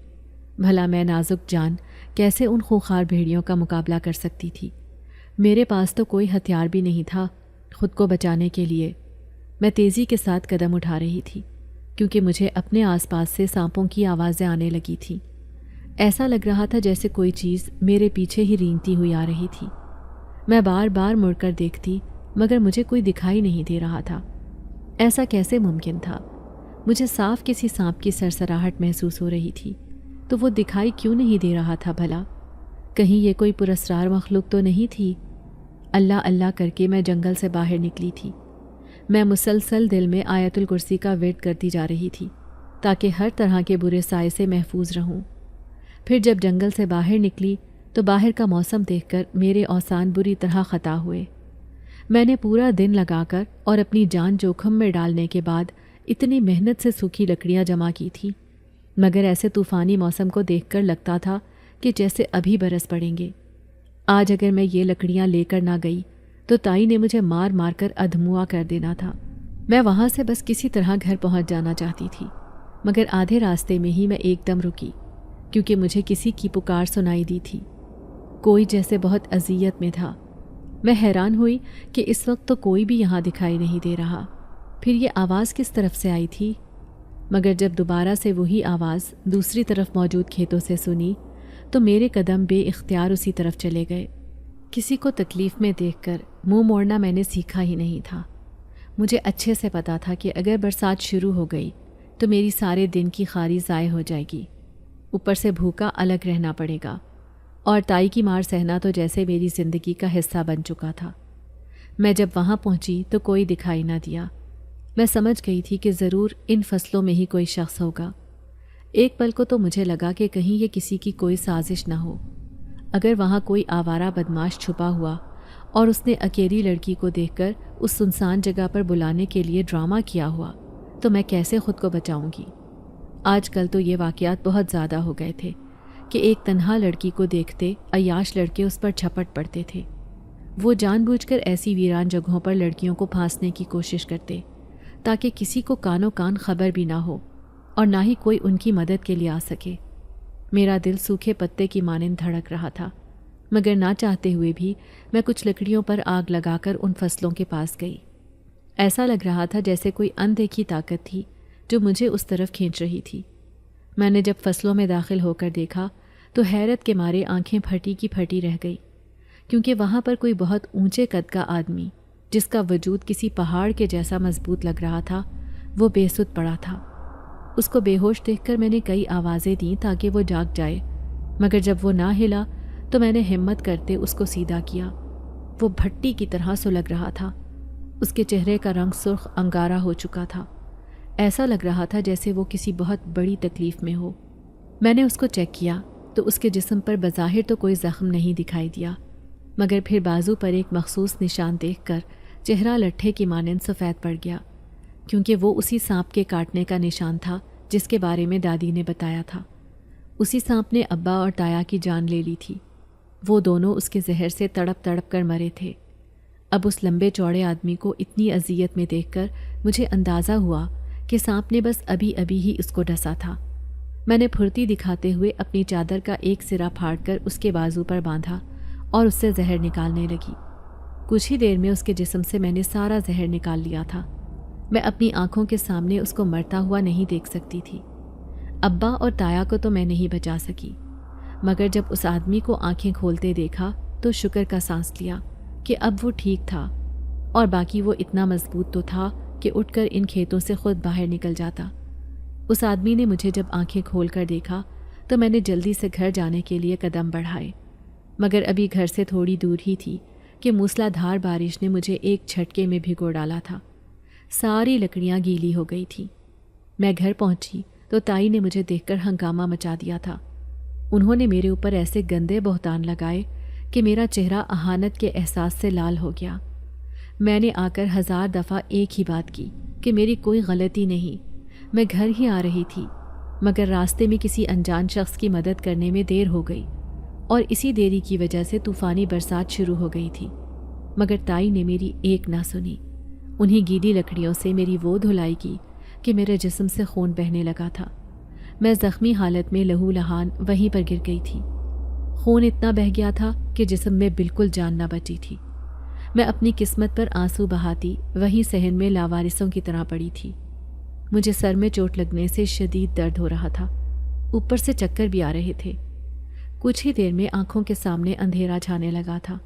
بھلا میں نازک جان کیسے ان خوخار بھیڑیوں کا مقابلہ کر سکتی تھی؟ میرے پاس تو کوئی ہتھیار بھی نہیں تھا خود کو بچانے کے لیے۔ میں تیزی کے ساتھ قدم اٹھا رہی تھی، کیونکہ مجھے اپنے آس پاس سے سانپوں کی آوازیں آنے لگی تھیں۔ ایسا لگ رہا تھا جیسے کوئی چیز میرے پیچھے ہی رینگتی ہوئی آ رہی تھی۔ میں بار بار مڑ کر دیکھتی، مگر مجھے کوئی دکھائی نہیں دے رہا تھا۔ ایسا کیسے ممکن تھا؟ مجھے صاف کسی سانپ کی سرسراہٹ محسوس ہو رہی تھی، تو وہ دکھائی کیوں نہیں دے رہا تھا بھلا؟ کہیں یہ کوئی پراسرار مخلوق تو نہیں تھی؟ اللہ اللہ کر کے میں جنگل سے باہر نکلی تھی۔ میں مسلسل دل میں آیت الکرسی کا ورد کرتی جا رہی تھی تاکہ ہر طرح کے برے سائے سے محفوظ رہوں۔ پھر جب جنگل سے باہر نکلی تو باہر کا موسم دیکھ کر میرے اوسان بری طرح خطا ہوئے۔ میں نے پورا دن لگا کر اور اپنی جان جوخم میں ڈالنے کے بعد اتنی محنت سے سوکھی لکڑیاں جمع کی تھیں، مگر ایسے طوفانی موسم کو دیکھ کر لگتا تھا کہ جیسے ابھی برس پڑیں گے۔ آج اگر میں یہ لکڑیاں لے کر نہ گئی تو تائی نے مجھے مار مار کر ادھموا کر دینا تھا۔ میں وہاں سے بس کسی طرح گھر پہنچ جانا چاہتی تھی، مگر آدھے راستے میں ہی میں ایک دم رکی، کیونکہ مجھے کسی کی پکار سنائی دی تھی۔ کوئی جیسے بہت اذیت میں تھا۔ میں حیران ہوئی کہ اس وقت تو کوئی بھی یہاں دکھائی نہیں دے رہا۔ پھر یہ آواز کس طرف سے آئی تھی؟ مگر جب دوبارہ سے وہی آواز دوسری طرف موجود کھیتوں سے سنی تو میرے قدم بے اختیار اسی طرف چلے گئے۔ کسی کو تکلیف میں دیکھ کر منہ موڑنا میں نے سیکھا ہی نہیں تھا۔ مجھے اچھے سے پتا تھا کہ اگر برسات شروع ہو گئی تو میری سارے دن کی خاری ضائع ہو جائے گی، اوپر سے بھوکا الگ رہنا پڑے گا، اور تائی کی مار سہنا تو جیسے میری زندگی کا حصہ بن چکا تھا۔ میں جب وہاں پہنچی تو کوئی دکھائی نہ دیا۔ میں سمجھ گئی تھی کہ ضرور ان فصلوں میں ہی کوئی شخص ہوگا۔ ایک پل کو تو مجھے لگا کہ کہیں یہ کسی کی کوئی سازش نہ ہو۔ اگر وہاں کوئی آوارہ بدماش چھپا ہوا اور اس نے اکیلی لڑکی کو دیکھ کر اس سنسان جگہ پر بلانے کے لیے ڈرامہ کیا ہوا تو میں کیسے خود کو بچاؤں گی؟ آج کل تو یہ واقعات بہت زیادہ ہو گئے تھے کہ ایک تنہا لڑکی کو دیکھتے عیاش لڑکے اس پر جھپٹ پڑتے تھے۔ وہ جان بوجھ کر ایسی ویران جگہوں پر لڑکیوں کو پھانسنے کی کوشش کرتے تاکہ کسی کو کانوں کان خبر بھی نہ ہو اور نہ ہی کوئی ان کی مدد کے لیے آ سکے۔ میرا دل سوکھے پتے کی مانند دھڑک رہا تھا، مگر نہ چاہتے ہوئے بھی میں کچھ لکڑیوں پر آگ لگا کر ان فصلوں کے پاس گئی۔ ایسا لگ رہا تھا جیسے کوئی اندیکھی طاقت تھی جو مجھے اس طرف کھینچ رہی تھی۔ میں نے جب فصلوں میں داخل ہو کر دیکھا تو حیرت کے مارے آنکھیں پھٹی کی پھٹی رہ گئی، کیونکہ وہاں پر کوئی بہت اونچے قد کا آدمی جس کا وجود کسی پہاڑ کے جیسا مضبوط لگ رہا تھا وہ بے سدھ پڑا تھا۔ اس کو بے ہوش دیکھ کر میں نے کئی آوازیں دیں تاکہ وہ جاگ جائے، مگر جب وہ نہ ہلا تو میں نے ہمت کرتے اس کو سیدھا کیا۔ وہ بھٹی کی طرح سلگ رہا تھا۔ اس کے چہرے کا رنگ سرخ انگارہ ہو چکا تھا۔ ایسا لگ رہا تھا جیسے وہ کسی بہت بڑی تکلیف میں ہو۔ میں نے اس کو چیک کیا تو اس کے جسم پر بظاہر تو کوئی زخم نہیں دکھائی دیا، مگر پھر بازو پر ایک مخصوص نشان دیکھ کر چہرہ لٹھے کی مانند سفید پڑ گیا، کیونکہ وہ اسی سانپ کے کاٹنے کا نشان تھا جس کے بارے میں دادی نے بتایا تھا۔ اسی سانپ نے ابا اور تایا کی جان لے لی تھی۔ وہ دونوں اس کے زہر سے تڑپ تڑپ کر مرے تھے۔ اب اس لمبے چوڑے آدمی کو اتنی اذیت میں دیکھ کر مجھے اندازہ ہوا کہ سانپ نے بس ابھی ابھی ہی اس کو ڈسا تھا۔ میں نے پھرتی دکھاتے ہوئے اپنی چادر کا ایک سرا پھاڑ کر اس کے بازو پر باندھا اور اس سے زہر نکالنے لگی۔ کچھ ہی دیر میں اس کے جسم سے میں نے سارا زہر نکال لیا تھا۔ میں اپنی آنکھوں کے سامنے اس کو مرتا ہوا نہیں دیکھ سکتی تھی۔ ابا اور تایا کو تو میں نہیں بچا سکی، مگر جب اس آدمی کو آنکھیں کھولتے دیکھا تو شکر کا سانس لیا کہ اب وہ ٹھیک تھا، اور باقی وہ اتنا مضبوط تو تھا کہ اٹھ کر ان کھیتوں سے خود باہر نکل جاتا۔ اس آدمی نے مجھے جب آنکھیں کھول کر دیکھا تو میں نے جلدی سے گھر جانے کے لیے قدم بڑھائے، مگر ابھی گھر سے تھوڑی دور ہی تھی کہ موسلا دھار بارش نے مجھے ایک جھٹکے میں بھگو ڈالا تھا۔ ساری لکڑیاں گیلی ہو گئی تھیں۔ میں گھر پہنچی تو تائی نے مجھے دیکھ کر ہنگامہ مچا دیا تھا۔ انہوں نے میرے اوپر ایسے گندے بہتان لگائے کہ میرا چہرہ اہانت کے احساس سے لال ہو گیا۔ میں نے آ کر 1000 دفعہ ایک ہی بات کی کہ میری کوئی غلطی نہیں، میں گھر ہی آ رہی تھی، مگر راستے میں کسی انجان شخص کی مدد کرنے میں دیر ہو گئی، اور اسی دیری کی وجہ سے طوفانی برسات شروع ہو گئی تھی۔ مگر تائی نے میری ایک نہ سنی۔ انہی گیلی لکڑیوں سے میری وہ دھلائی کی کہ میرے جسم سے خون بہنے لگا تھا۔ میں زخمی حالت میں لہو لہان وہیں پر گر گئی تھی۔ خون اتنا بہہ گیا تھا کہ جسم میں بالکل جان نہ بچی تھی۔ میں اپنی قسمت پر آنسو بہاتی وہیں صحن میں لاوارثوں کی طرح پڑی تھی۔ مجھے سر میں چوٹ لگنے سے شدید درد ہو رہا تھا، اوپر سے چکر بھی آ رہے تھے۔ کچھ ہی دیر میں آنکھوں کے سامنے اندھیرا چھانے لگا تھا۔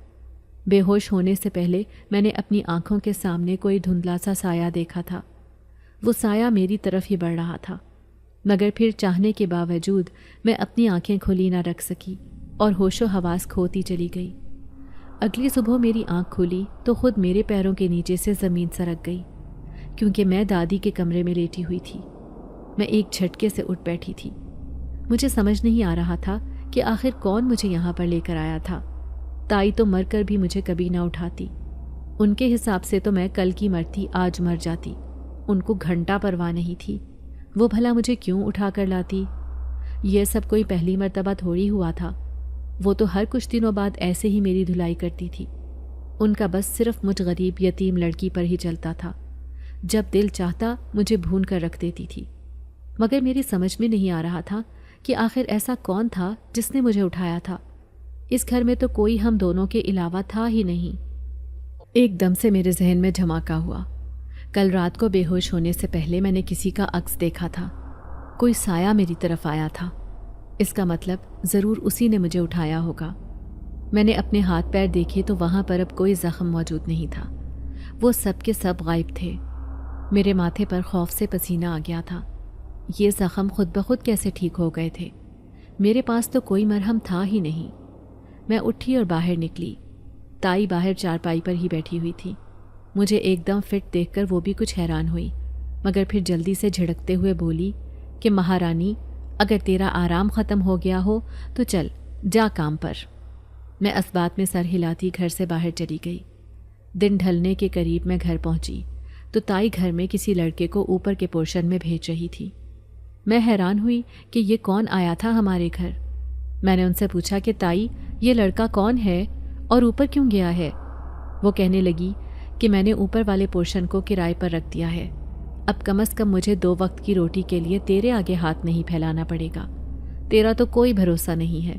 بے ہوش ہونے سے پہلے میں نے اپنی آنکھوں کے سامنے کوئی دھندلا سا سایہ دیکھا تھا۔ وہ سایہ میری طرف ہی بڑھ رہا تھا، مگر پھر چاہنے کے باوجود میں اپنی آنکھیں کھلی نہ رکھ سکی اور ہوش و حواس کھوتی چلی گئی۔ اگلی صبح میری آنکھ کھلی تو خود میرے پیروں کے نیچے سے زمین سرک گئی، کیونکہ میں دادی کے کمرے میں لیٹی ہوئی تھی۔ میں ایک جھٹکے سے اٹھ بیٹھی تھی۔ مجھے سمجھ نہیں آ رہا تھا کہ آخر کون مجھے یہاں پر لے کر آیا تھا۔ تائی تو مر کر بھی مجھے کبھی نہ اٹھاتی۔ ان کے حساب سے تو میں کل کی مرتی آج مر جاتی، ان کو گھنٹہ پرواہ نہیں تھی۔ وہ بھلا مجھے کیوں اٹھا کر لاتی؟ یہ سب کوئی پہلی مرتبہ تھوڑی ہوا تھا۔ وہ تو ہر کچھ دنوں بعد ایسے ہی میری دھلائی کرتی تھی۔ ان کا بس صرف مجھ غریب یتیم لڑکی پر ہی چلتا تھا۔ جب دل چاہتا مجھے بھون کر رکھ دیتی تھی، مگر میری سمجھ میں نہیں آ رہا تھا کہ آخر ایسا کون تھا جس نے مجھے اٹھایا تھا۔ اس گھر میں تو کوئی ہم دونوں کے علاوہ تھا ہی نہیں۔ ایک دم سے میرے ذہن میں دھماکہ ہوا۔ کل رات کو بے ہوش ہونے سے پہلے میں نے کسی کا عکس دیکھا تھا، کوئی سایہ میری طرف آیا تھا، اس کا مطلب ضرور اسی نے مجھے اٹھایا ہوگا۔ میں نے اپنے ہاتھ پیر دیکھے تو وہاں پر اب کوئی زخم موجود نہیں تھا، وہ سب کے سب غائب تھے۔ میرے ماتھے پر خوف سے پسینہ آ گیا تھا، یہ زخم خود بخود کیسے ٹھیک ہو گئے تھے؟ میرے پاس تو کوئی مرہم تھا ہی نہیں۔ میں اٹھی اور باہر نکلی، تائی باہر چارپائی پر ہی بیٹھی ہوئی تھی۔ مجھے ایک دم فٹ دیکھ کر وہ بھی کچھ حیران ہوئی، مگر پھر جلدی سے جھڑکتے ہوئے بولی کہ مہارانی، اگر تیرا آرام ختم ہو گیا ہو تو چل جا کام پر۔ میں اس بات میں سر ہلاتی گھر سے باہر چلی گئی۔ دن ڈھلنے کے قریب میں گھر پہنچی تو تائی گھر میں کسی لڑکے کو اوپر کے پورشن میں بھیج رہی تھی۔ میں حیران ہوئی کہ یہ کون آیا تھا ہمارے گھر۔ میں نے ان سے پوچھا کہ تائی، یہ لڑکا کون ہے اور اوپر کیوں گیا ہے؟ وہ کہنے لگی کہ میں نے اوپر والے پورشن کو کرائے پر رکھ دیا ہے، اب کم از کم مجھے 2 وقت کی روٹی کے لیے تیرے آگے ہاتھ نہیں پھیلانا پڑے گا، تیرا تو کوئی بھروسہ نہیں ہے،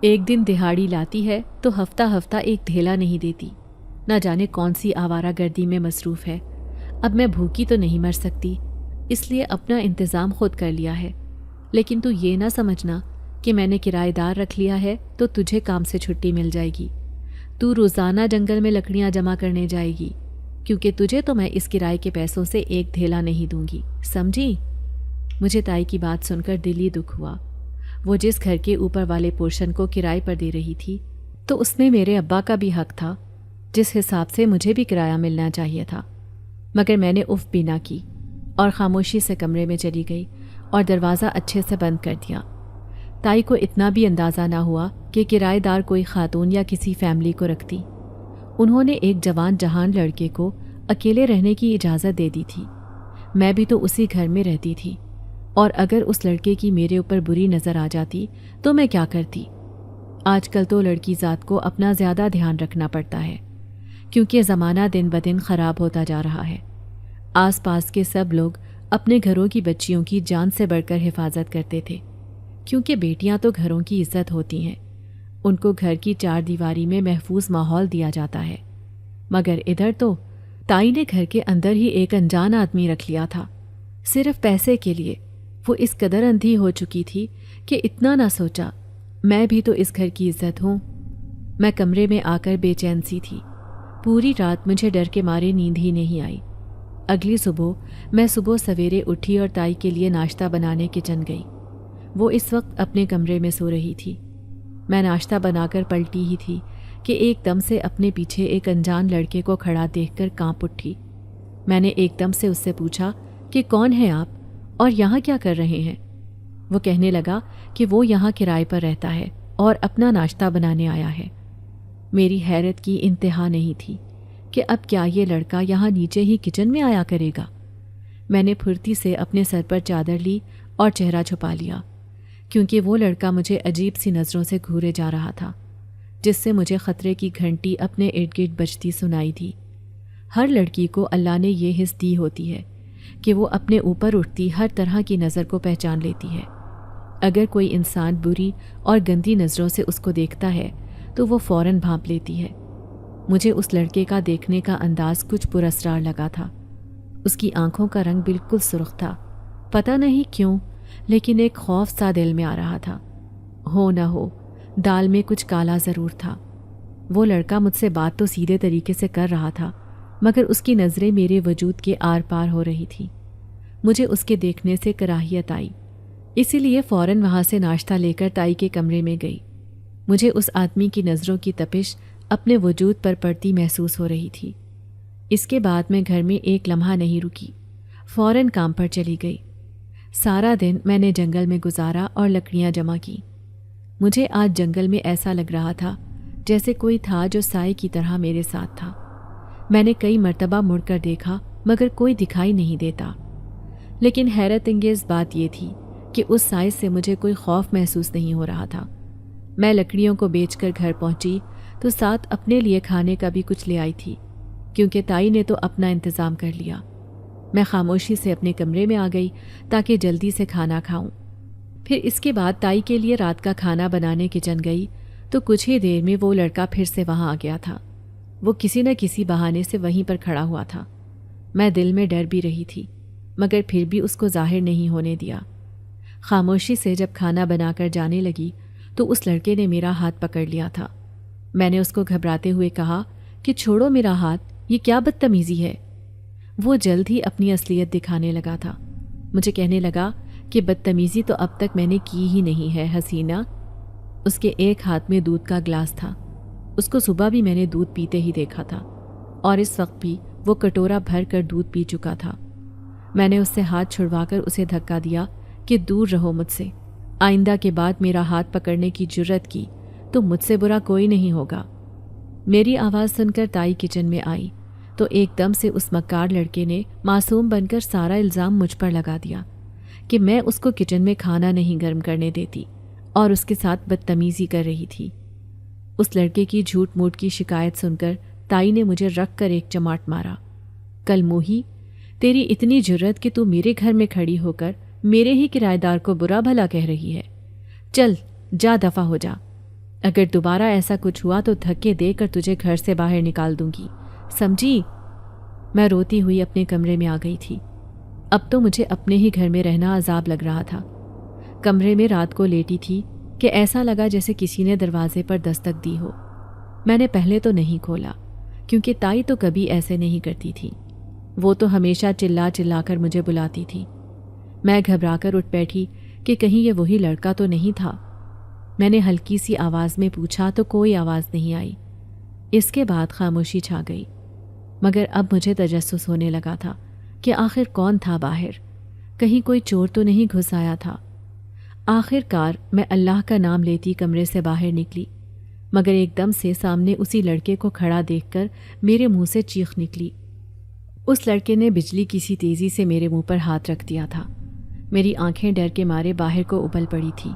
ایک دن دہاڑی لاتی ہے تو ہفتہ ہفتہ ایک ڈھیلا نہیں دیتی، نہ جانے کون سی آوارہ گردی میں مصروف ہے۔ اب میں بھوکی تو نہیں مر سکتی، اس لیے اپنا انتظام خود کر لیا ہے، لیکن تو یہ نہ سمجھنا کہ میں نے کرایہ دار رکھ لیا ہے تو تجھے کام سے چھٹی مل جائے گی، تو روزانہ جنگل میں لکڑیاں جمع کرنے جائے گی، کیونکہ تجھے تو میں اس کرائے کے پیسوں سے ایک ڈھیلا نہیں دوں گی، سمجھی؟ مجھے تائی کی بات سن کر دلی دکھ ہوا۔ وہ جس گھر کے اوپر والے پورشن کو کرائے پر دے رہی تھی تو اس میں میرے ابا کا بھی حق تھا، جس حساب سے مجھے بھی کرایہ ملنا چاہیے تھا، مگر میں نے اف بھی نہ کی اور خاموشی سے کمرے میں چلی گئی اور دروازہ اچھے سے بند کر دیا۔ تائی کو اتنا بھی اندازہ نہ ہوا کہ کرایہ دار کوئی خاتون یا کسی فیملی کو رکھتی۔ انہوں نے ایک جوان جہان لڑکے کو اکیلے رہنے کی اجازت دے دی تھی۔ میں بھی تو اسی گھر میں رہتی تھی، اور اگر اس لڑکے کی میرے اوپر بری نظر آ جاتی تو میں کیا کرتی؟ آج کل تو لڑکی ذات کو اپنا زیادہ دھیان رکھنا پڑتا ہے، کیونکہ زمانہ دن بدن خراب ہوتا جا رہا ہے۔ آس پاس کے سب لوگ اپنے گھروں کی بچیوں کی جان سے بڑھ کر حفاظت کرتے تھے، کیونکہ بیٹیاں تو گھروں کی عزت ہوتی ہیں، ان کو گھر کی 4 دیواری میں محفوظ ماحول دیا جاتا ہے، مگر ادھر تو تائی نے گھر کے اندر ہی ایک انجان آدمی رکھ لیا تھا، صرف پیسے کے لیے۔ وہ اس قدر اندھی ہو چکی تھی کہ اتنا نہ سوچا میں بھی تو اس گھر کی عزت ہوں۔ میں کمرے میں آ کر بے چین سی تھی، پوری رات مجھے ڈر کے مارے نیند ہی نہیں آئی۔ اگلی صبح میں سویرے اٹھی اور تائی کے لیے ناشتہ بنانے کچن گئی۔ وہ اس وقت اپنے کمرے میں سو رہی تھی۔ میں ناشتہ بنا کر پلٹی ہی تھی کہ ایک دم سے اپنے پیچھے ایک انجان لڑکے کو کھڑا دیکھ کر کانپ اٹھی۔ میں نے ایک دم سے اس سے پوچھا کہ کون ہیں آپ اور یہاں کیا کر رہے ہیں؟ وہ کہنے لگا کہ وہ یہاں کرائے پر رہتا ہے اور اپنا ناشتہ بنانے آیا ہے۔ میری حیرت کی انتہا نہیں تھی کہ اب کیا یہ لڑکا یہاں نیچے ہی کچن میں آیا کرے گا؟ میں نے پھرتی سے اپنے سر پر چادر لی اور چہرہ چھپا لیا، کیونکہ وہ لڑکا مجھے عجیب سی نظروں سے گھورے جا رہا تھا، جس سے مجھے خطرے کی گھنٹی اپنے ارد گرد بجتی سنائی دی۔ ہر لڑکی کو اللہ نے یہ حس دی ہوتی ہے کہ وہ اپنے اوپر اٹھتی ہر طرح کی نظر کو پہچان لیتی ہے۔ اگر کوئی انسان بری اور گندی نظروں سے اس کو دیکھتا ہے تو وہ فوراً بھانپ لیتی ہے۔ مجھے اس لڑکے کا دیکھنے کا انداز کچھ پراسرار لگا تھا۔ اس کی آنکھوں کا رنگ بالکل سرخ تھا، پتہ نہیں کیوں، لیکن ایک خوف سا دل میں آ رہا تھا۔ ہو نہ ہو دال میں کچھ کالا ضرور تھا۔ وہ لڑکا مجھ سے بات تو سیدھے طریقے سے کر رہا تھا، مگر اس کی نظریں میرے وجود کے آر پار ہو رہی تھی۔ مجھے اس کے دیکھنے سے کراہیت آئی، اسی لیے فوراً وہاں سے ناشتہ لے کر تائی کے کمرے میں گئی۔ مجھے اس آدمی کی نظروں کی تپش اپنے وجود پر پڑتی محسوس ہو رہی تھی۔ اس کے بعد میں گھر میں ایک لمحہ نہیں رکی، فوراً کام پر چلی گئی۔ سارا دن میں نے جنگل میں گزارا اور لکڑیاں جمع کی۔ مجھے آج جنگل میں ایسا لگ رہا تھا جیسے کوئی تھا جو سائے کی طرح میرے ساتھ تھا۔ میں نے کئی مرتبہ مڑ کر دیکھا مگر کوئی دکھائی نہیں دیتا، لیکن حیرت انگیز بات یہ تھی کہ اس سائے سے مجھے کوئی خوف محسوس نہیں ہو رہا تھا۔ میں لکڑیوں کو بیچ کر گھر پہنچی تو ساتھ اپنے لیے کھانے کا بھی کچھ لے آئی تھی، کیونکہ تائی نے تو اپنا انتظام کر لیا۔ میں خاموشی سے اپنے کمرے میں آ گئی تاکہ جلدی سے کھانا کھاؤں۔ پھر اس کے بعد تائی کے لیے رات کا کھانا بنانے کچن گئی تو کچھ ہی دیر میں وہ لڑکا پھر سے وہاں آ گیا تھا۔ وہ کسی نہ کسی بہانے سے وہیں پر کھڑا ہوا تھا۔ میں دل میں ڈر بھی رہی تھی مگر پھر بھی اس کو ظاہر نہیں ہونے دیا۔ خاموشی سے جب کھانا بنا کر جانے لگی تو اس لڑکے نے میرا ہاتھ پکڑ لیا تھا۔ میں نے اس کو گھبراتے ہوئے کہا کہ چھوڑو میرا ہاتھ، یہ کیا بدتمیزی ہے۔ وہ جلد ہی اپنی اصلیت دکھانے لگا تھا۔ مجھے کہنے لگا کہ بدتمیزی تو اب تک میں نے کی ہی نہیں ہے حسینہ۔ اس کے ایک ہاتھ میں دودھ کا گلاس تھا۔ اس کو صبح بھی میں نے دودھ پیتے ہی دیکھا تھا اور اس وقت بھی وہ کٹورا بھر کر دودھ پی چکا تھا۔ میں نے اس سے ہاتھ چھڑوا کر اسے دھکا دیا کہ دور رہو مجھ سے، آئندہ کے بعد میرا ہاتھ پکڑنے کی جرت کی تو مجھ سے برا کوئی نہیں ہوگا۔ میری آواز سن کر تائی کچن میں آئی تو ایک دم سے اس مکار لڑکے نے معصوم بن کر سارا الزام مجھ پر لگا دیا کہ میں اس کو کچن میں کھانا نہیں گرم کرنے دیتی اور اس کے ساتھ بدتمیزی کر رہی تھی۔ اس لڑکے کی جھوٹ موٹ کی شکایت سن کر تائی نے مجھے رکھ کر ایک چماٹ مارا۔ کل موہی، تیری اتنی جرت کہ تو میرے گھر میں کھڑی ہو کر میرے ہی کرایہ دار کو برا بھلا کہہ رہی ہے۔ چل جا، دفع ہو جا، اگر دوبارہ ایسا کچھ ہوا تو دھکے دے کر تجھے گھر سے باہر نکال دوں گی، سمجھی؟ میں روتی ہوئی اپنے کمرے میں آ گئی تھی۔ اب تو مجھے اپنے ہی گھر میں رہنا عذاب لگ رہا تھا۔ کمرے میں رات کو لیٹی تھی کہ ایسا لگا جیسے کسی نے دروازے پر دستک دی ہو۔ میں نے پہلے تو نہیں کھولا کیونکہ تائی تو کبھی ایسے نہیں کرتی تھی، وہ تو ہمیشہ چلا چلا کر مجھے بلاتی تھی۔ میں گھبرا کر اٹھ بیٹھی کہ کہیں یہ وہی لڑکا تو نہیں تھا۔ میں نے ہلکی سی آواز میں پوچھا تو کوئی آواز نہیں آئی۔ اس کے بعد خاموشی چھا گئی، مگر اب مجھے تجسس ہونے لگا تھا کہ آخر کون تھا باہر، کہیں کوئی چور تو نہیں گھس آیا تھا۔ آخر کار میں اللہ کا نام لیتی کمرے سے باہر نکلی، مگر ایک دم سے سامنے اسی لڑکے کو کھڑا دیکھ کر میرے منہ سے چیخ نکلی۔ اس لڑکے نے بجلی کی سی تیزی سے میرے منہ پر ہاتھ رکھ دیا تھا۔ میری آنکھیں ڈر کے مارے باہر کو ابل پڑی تھی۔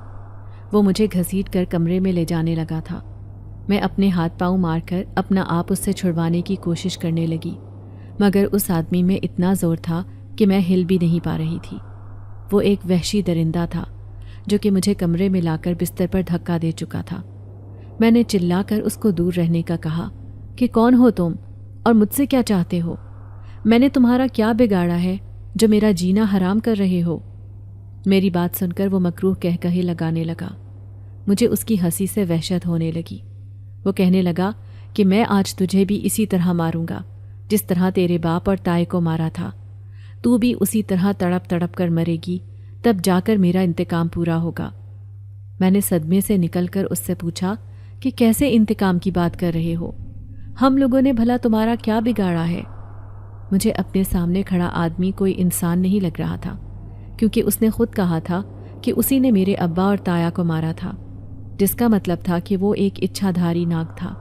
وہ مجھے گھسیٹ کر کمرے میں لے جانے لگا تھا۔ میں اپنے ہاتھ پاؤں مار کر اپنا آپ اس سے چھڑوانے کی کوشش کرنے لگی، مگر اس آدمی میں اتنا زور تھا کہ میں ہل بھی نہیں پا رہی تھی۔ وہ ایک وحشی درندہ تھا جو کہ مجھے کمرے میں لا کر بستر پر دھکا دے چکا تھا۔ میں نے چلا کر اس کو دور رہنے کا کہا کہ کون ہو تم اور مجھ سے کیا چاہتے ہو؟ میں نے تمہارا کیا بگاڑا ہے جو میرا جینا حرام کر رہے ہو؟ میری بات سن کر وہ مکروہ کہے لگانے لگا۔ مجھے اس کی ہنسی سے وحشت ہونے لگی۔ وہ کہنے لگا کہ میں آج تجھے بھی اسی طرح ماروں گا جس طرح تیرے باپ اور تائی کو مارا تھا۔ تو بھی اسی طرح تڑپ تڑپ کر مرے گی، تب جا کر میرا انتقام پورا ہوگا۔ میں نے صدمے سے نکل کر اس سے پوچھا کہ کیسے انتقام کی بات کر رہے ہو؟ ہم لوگوں نے بھلا تمہارا کیا بگاڑا ہے؟ مجھے اپنے سامنے کھڑا آدمی کوئی انسان نہیں لگ رہا تھا، کیونکہ اس نے خود کہا تھا کہ اسی نے میرے ابا اور تایا کو مارا تھا، جس کا مطلب تھا کہ وہ ایک اچھا دھاری ناگ تھا۔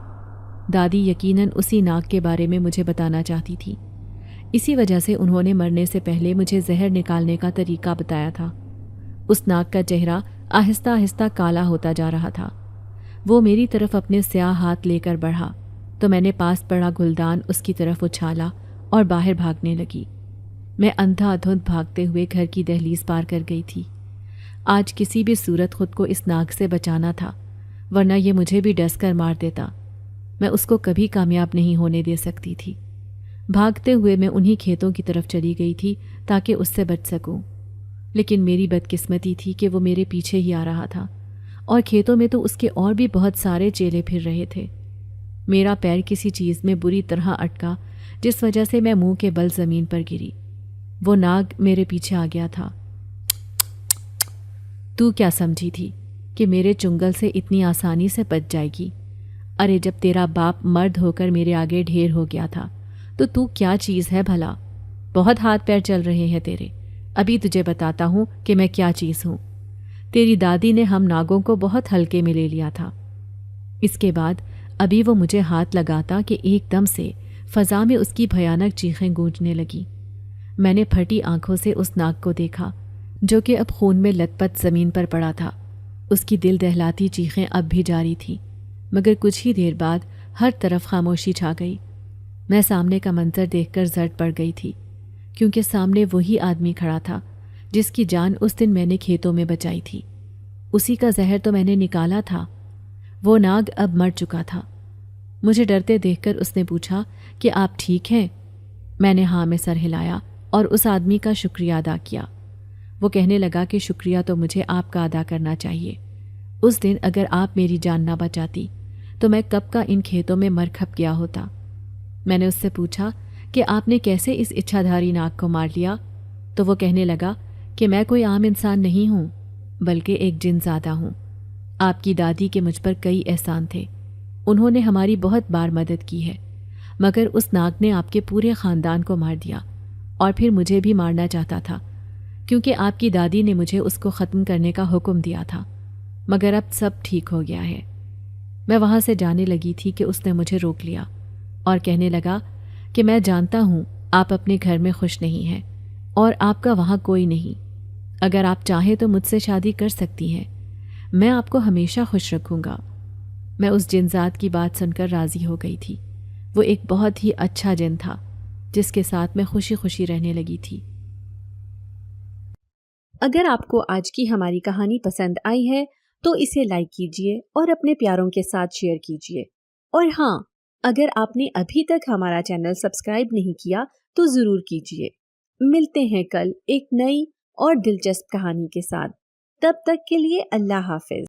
دادی یقیناً اسی ناگ کے بارے میں مجھے بتانا چاہتی تھی، اسی وجہ سے انہوں نے مرنے سے پہلے مجھے زہر نکالنے کا طریقہ بتایا تھا۔ اس ناگ کا چہرہ آہستہ آہستہ کالا ہوتا جا رہا تھا۔ وہ میری طرف اپنے سیاہ ہاتھ لے کر بڑھا تو میں نے پاس پڑا گلدان اس کی طرف اچھالا اور باہر بھاگنے لگی۔ میں اندھا دھند بھاگتے ہوئے گھر کی دہلیز پار کر گئی تھی۔ آج کسی بھی صورت خود کو اس ناگ سے بچانا تھا، ورنہ یہ مجھے بھی ڈس کر مار دیتا۔ میں اس کو کبھی کامیاب نہیں ہونے دے سکتی تھی۔ بھاگتے ہوئے میں انہی کھیتوں کی طرف چلی گئی تھی تاکہ اس سے بچ سکوں، لیکن میری بدقسمتی تھی کہ وہ میرے پیچھے ہی آ رہا تھا، اور کھیتوں میں تو اس کے اور بھی بہت سارے چیلے پھر رہے تھے۔ میرا پیر کسی چیز میں بری طرح اٹکا جس وجہ سے میں منہ کے بل زمین پر گری۔ وہ ناگ میرے پیچھے آ گیا تھا۔ تو کیا سمجھی تھی کہ میرے چنگل سے اتنی آسانی سے بچ جائے گی؟ ارے جب تیرا باپ مرد ہو کر میرے آگے ڈھیر ہو گیا تھا تو کیا چیز ہے بھلا؟ بہت ہاتھ پیر چل رہے ہیں تیرے، ابھی تجھے بتاتا ہوں کہ میں کیا چیز ہوں۔ تیری دادی نے ہم ناگوں کو بہت ہلکے میں لے لیا تھا۔ اس کے بعد ابھی وہ مجھے ہاتھ لگاتا کہ ایک دم سے فضا میں اس کی بھیانک چیخیں گونجنے لگی۔ میں نے پھٹی آنکھوں سے اس ناگ کو دیکھا جو کہ اب خون میں لت پت زمین پر پڑا تھا۔ اس کی دل دہلاتی چیخیں اب بھی جاری تھیں، مگر کچھ ہی دیر بعد ہر طرف خاموشی چھا گئی۔ میں سامنے کا منظر دیکھ کر زرد پڑ گئی تھی، کیونکہ سامنے وہی آدمی کھڑا تھا جس کی جان اس دن میں نے کھیتوں میں بچائی تھی۔ اسی کا زہر تو میں نے نکالا تھا۔ وہ ناگ اب مر چکا تھا۔ مجھے ڈرتے دیکھ کر اس نے پوچھا کہ آپ ٹھیک ہیں؟ میں نے ہاں میں سر ہلایا اور اس آدمی کا شکریہ ادا کیا۔ وہ کہنے لگا کہ شکریہ تو مجھے آپ کا ادا کرنا چاہیے۔ اس دن اگر آپ میری جان نہ بچاتی تو میں کب کا ان کھیتوں میں مر کھپ گیا ہوتا۔ میں نے اس سے پوچھا کہ آپ نے کیسے اس اچھادھاری ناگ کو مار لیا؟ تو وہ کہنے لگا کہ میں کوئی عام انسان نہیں ہوں بلکہ ایک جن زادہ ہوں۔ آپ کی دادی کے مجھ پر کئی احسان تھے، انہوں نے ہماری بہت بار مدد کی ہے، مگر اس ناگ نے آپ کے پورے خاندان کو مار دیا اور پھر مجھے بھی مارنا چاہتا تھا، کیونکہ آپ کی دادی نے مجھے اس کو ختم کرنے کا حکم دیا تھا، مگر اب سب ٹھیک ہو گیا ہے۔ میں وہاں سے جانے لگی تھی کہ اس نے مجھے روک لیا اور کہنے لگا کہ میں جانتا ہوں آپ اپنے گھر میں خوش نہیں ہیں اور آپ کا وہاں کوئی نہیں، اگر آپ چاہیں تو مجھ سے شادی کر سکتی ہیں، میں آپ کو ہمیشہ خوش رکھوں گا۔ میں اس جنزاد کی بات سن کر راضی ہو گئی تھی۔ وہ ایک بہت ہی اچھا جن تھا جس کے ساتھ میں خوشی خوشی رہنے لگی تھی۔ اگر آپ کو آج کی ہماری کہانی پسند آئی ہے تو اسے لائک کیجیے اور اپنے پیاروں کے ساتھ شیئر کیجیے، اور ہاں، اگر آپ نے ابھی تک ہمارا چینل سبسکرائب نہیں کیا تو ضرور کیجیے۔ ملتے ہیں کل ایک نئی اور دلچسپ کہانی کے ساتھ، تب تک کے لیے اللہ حافظ۔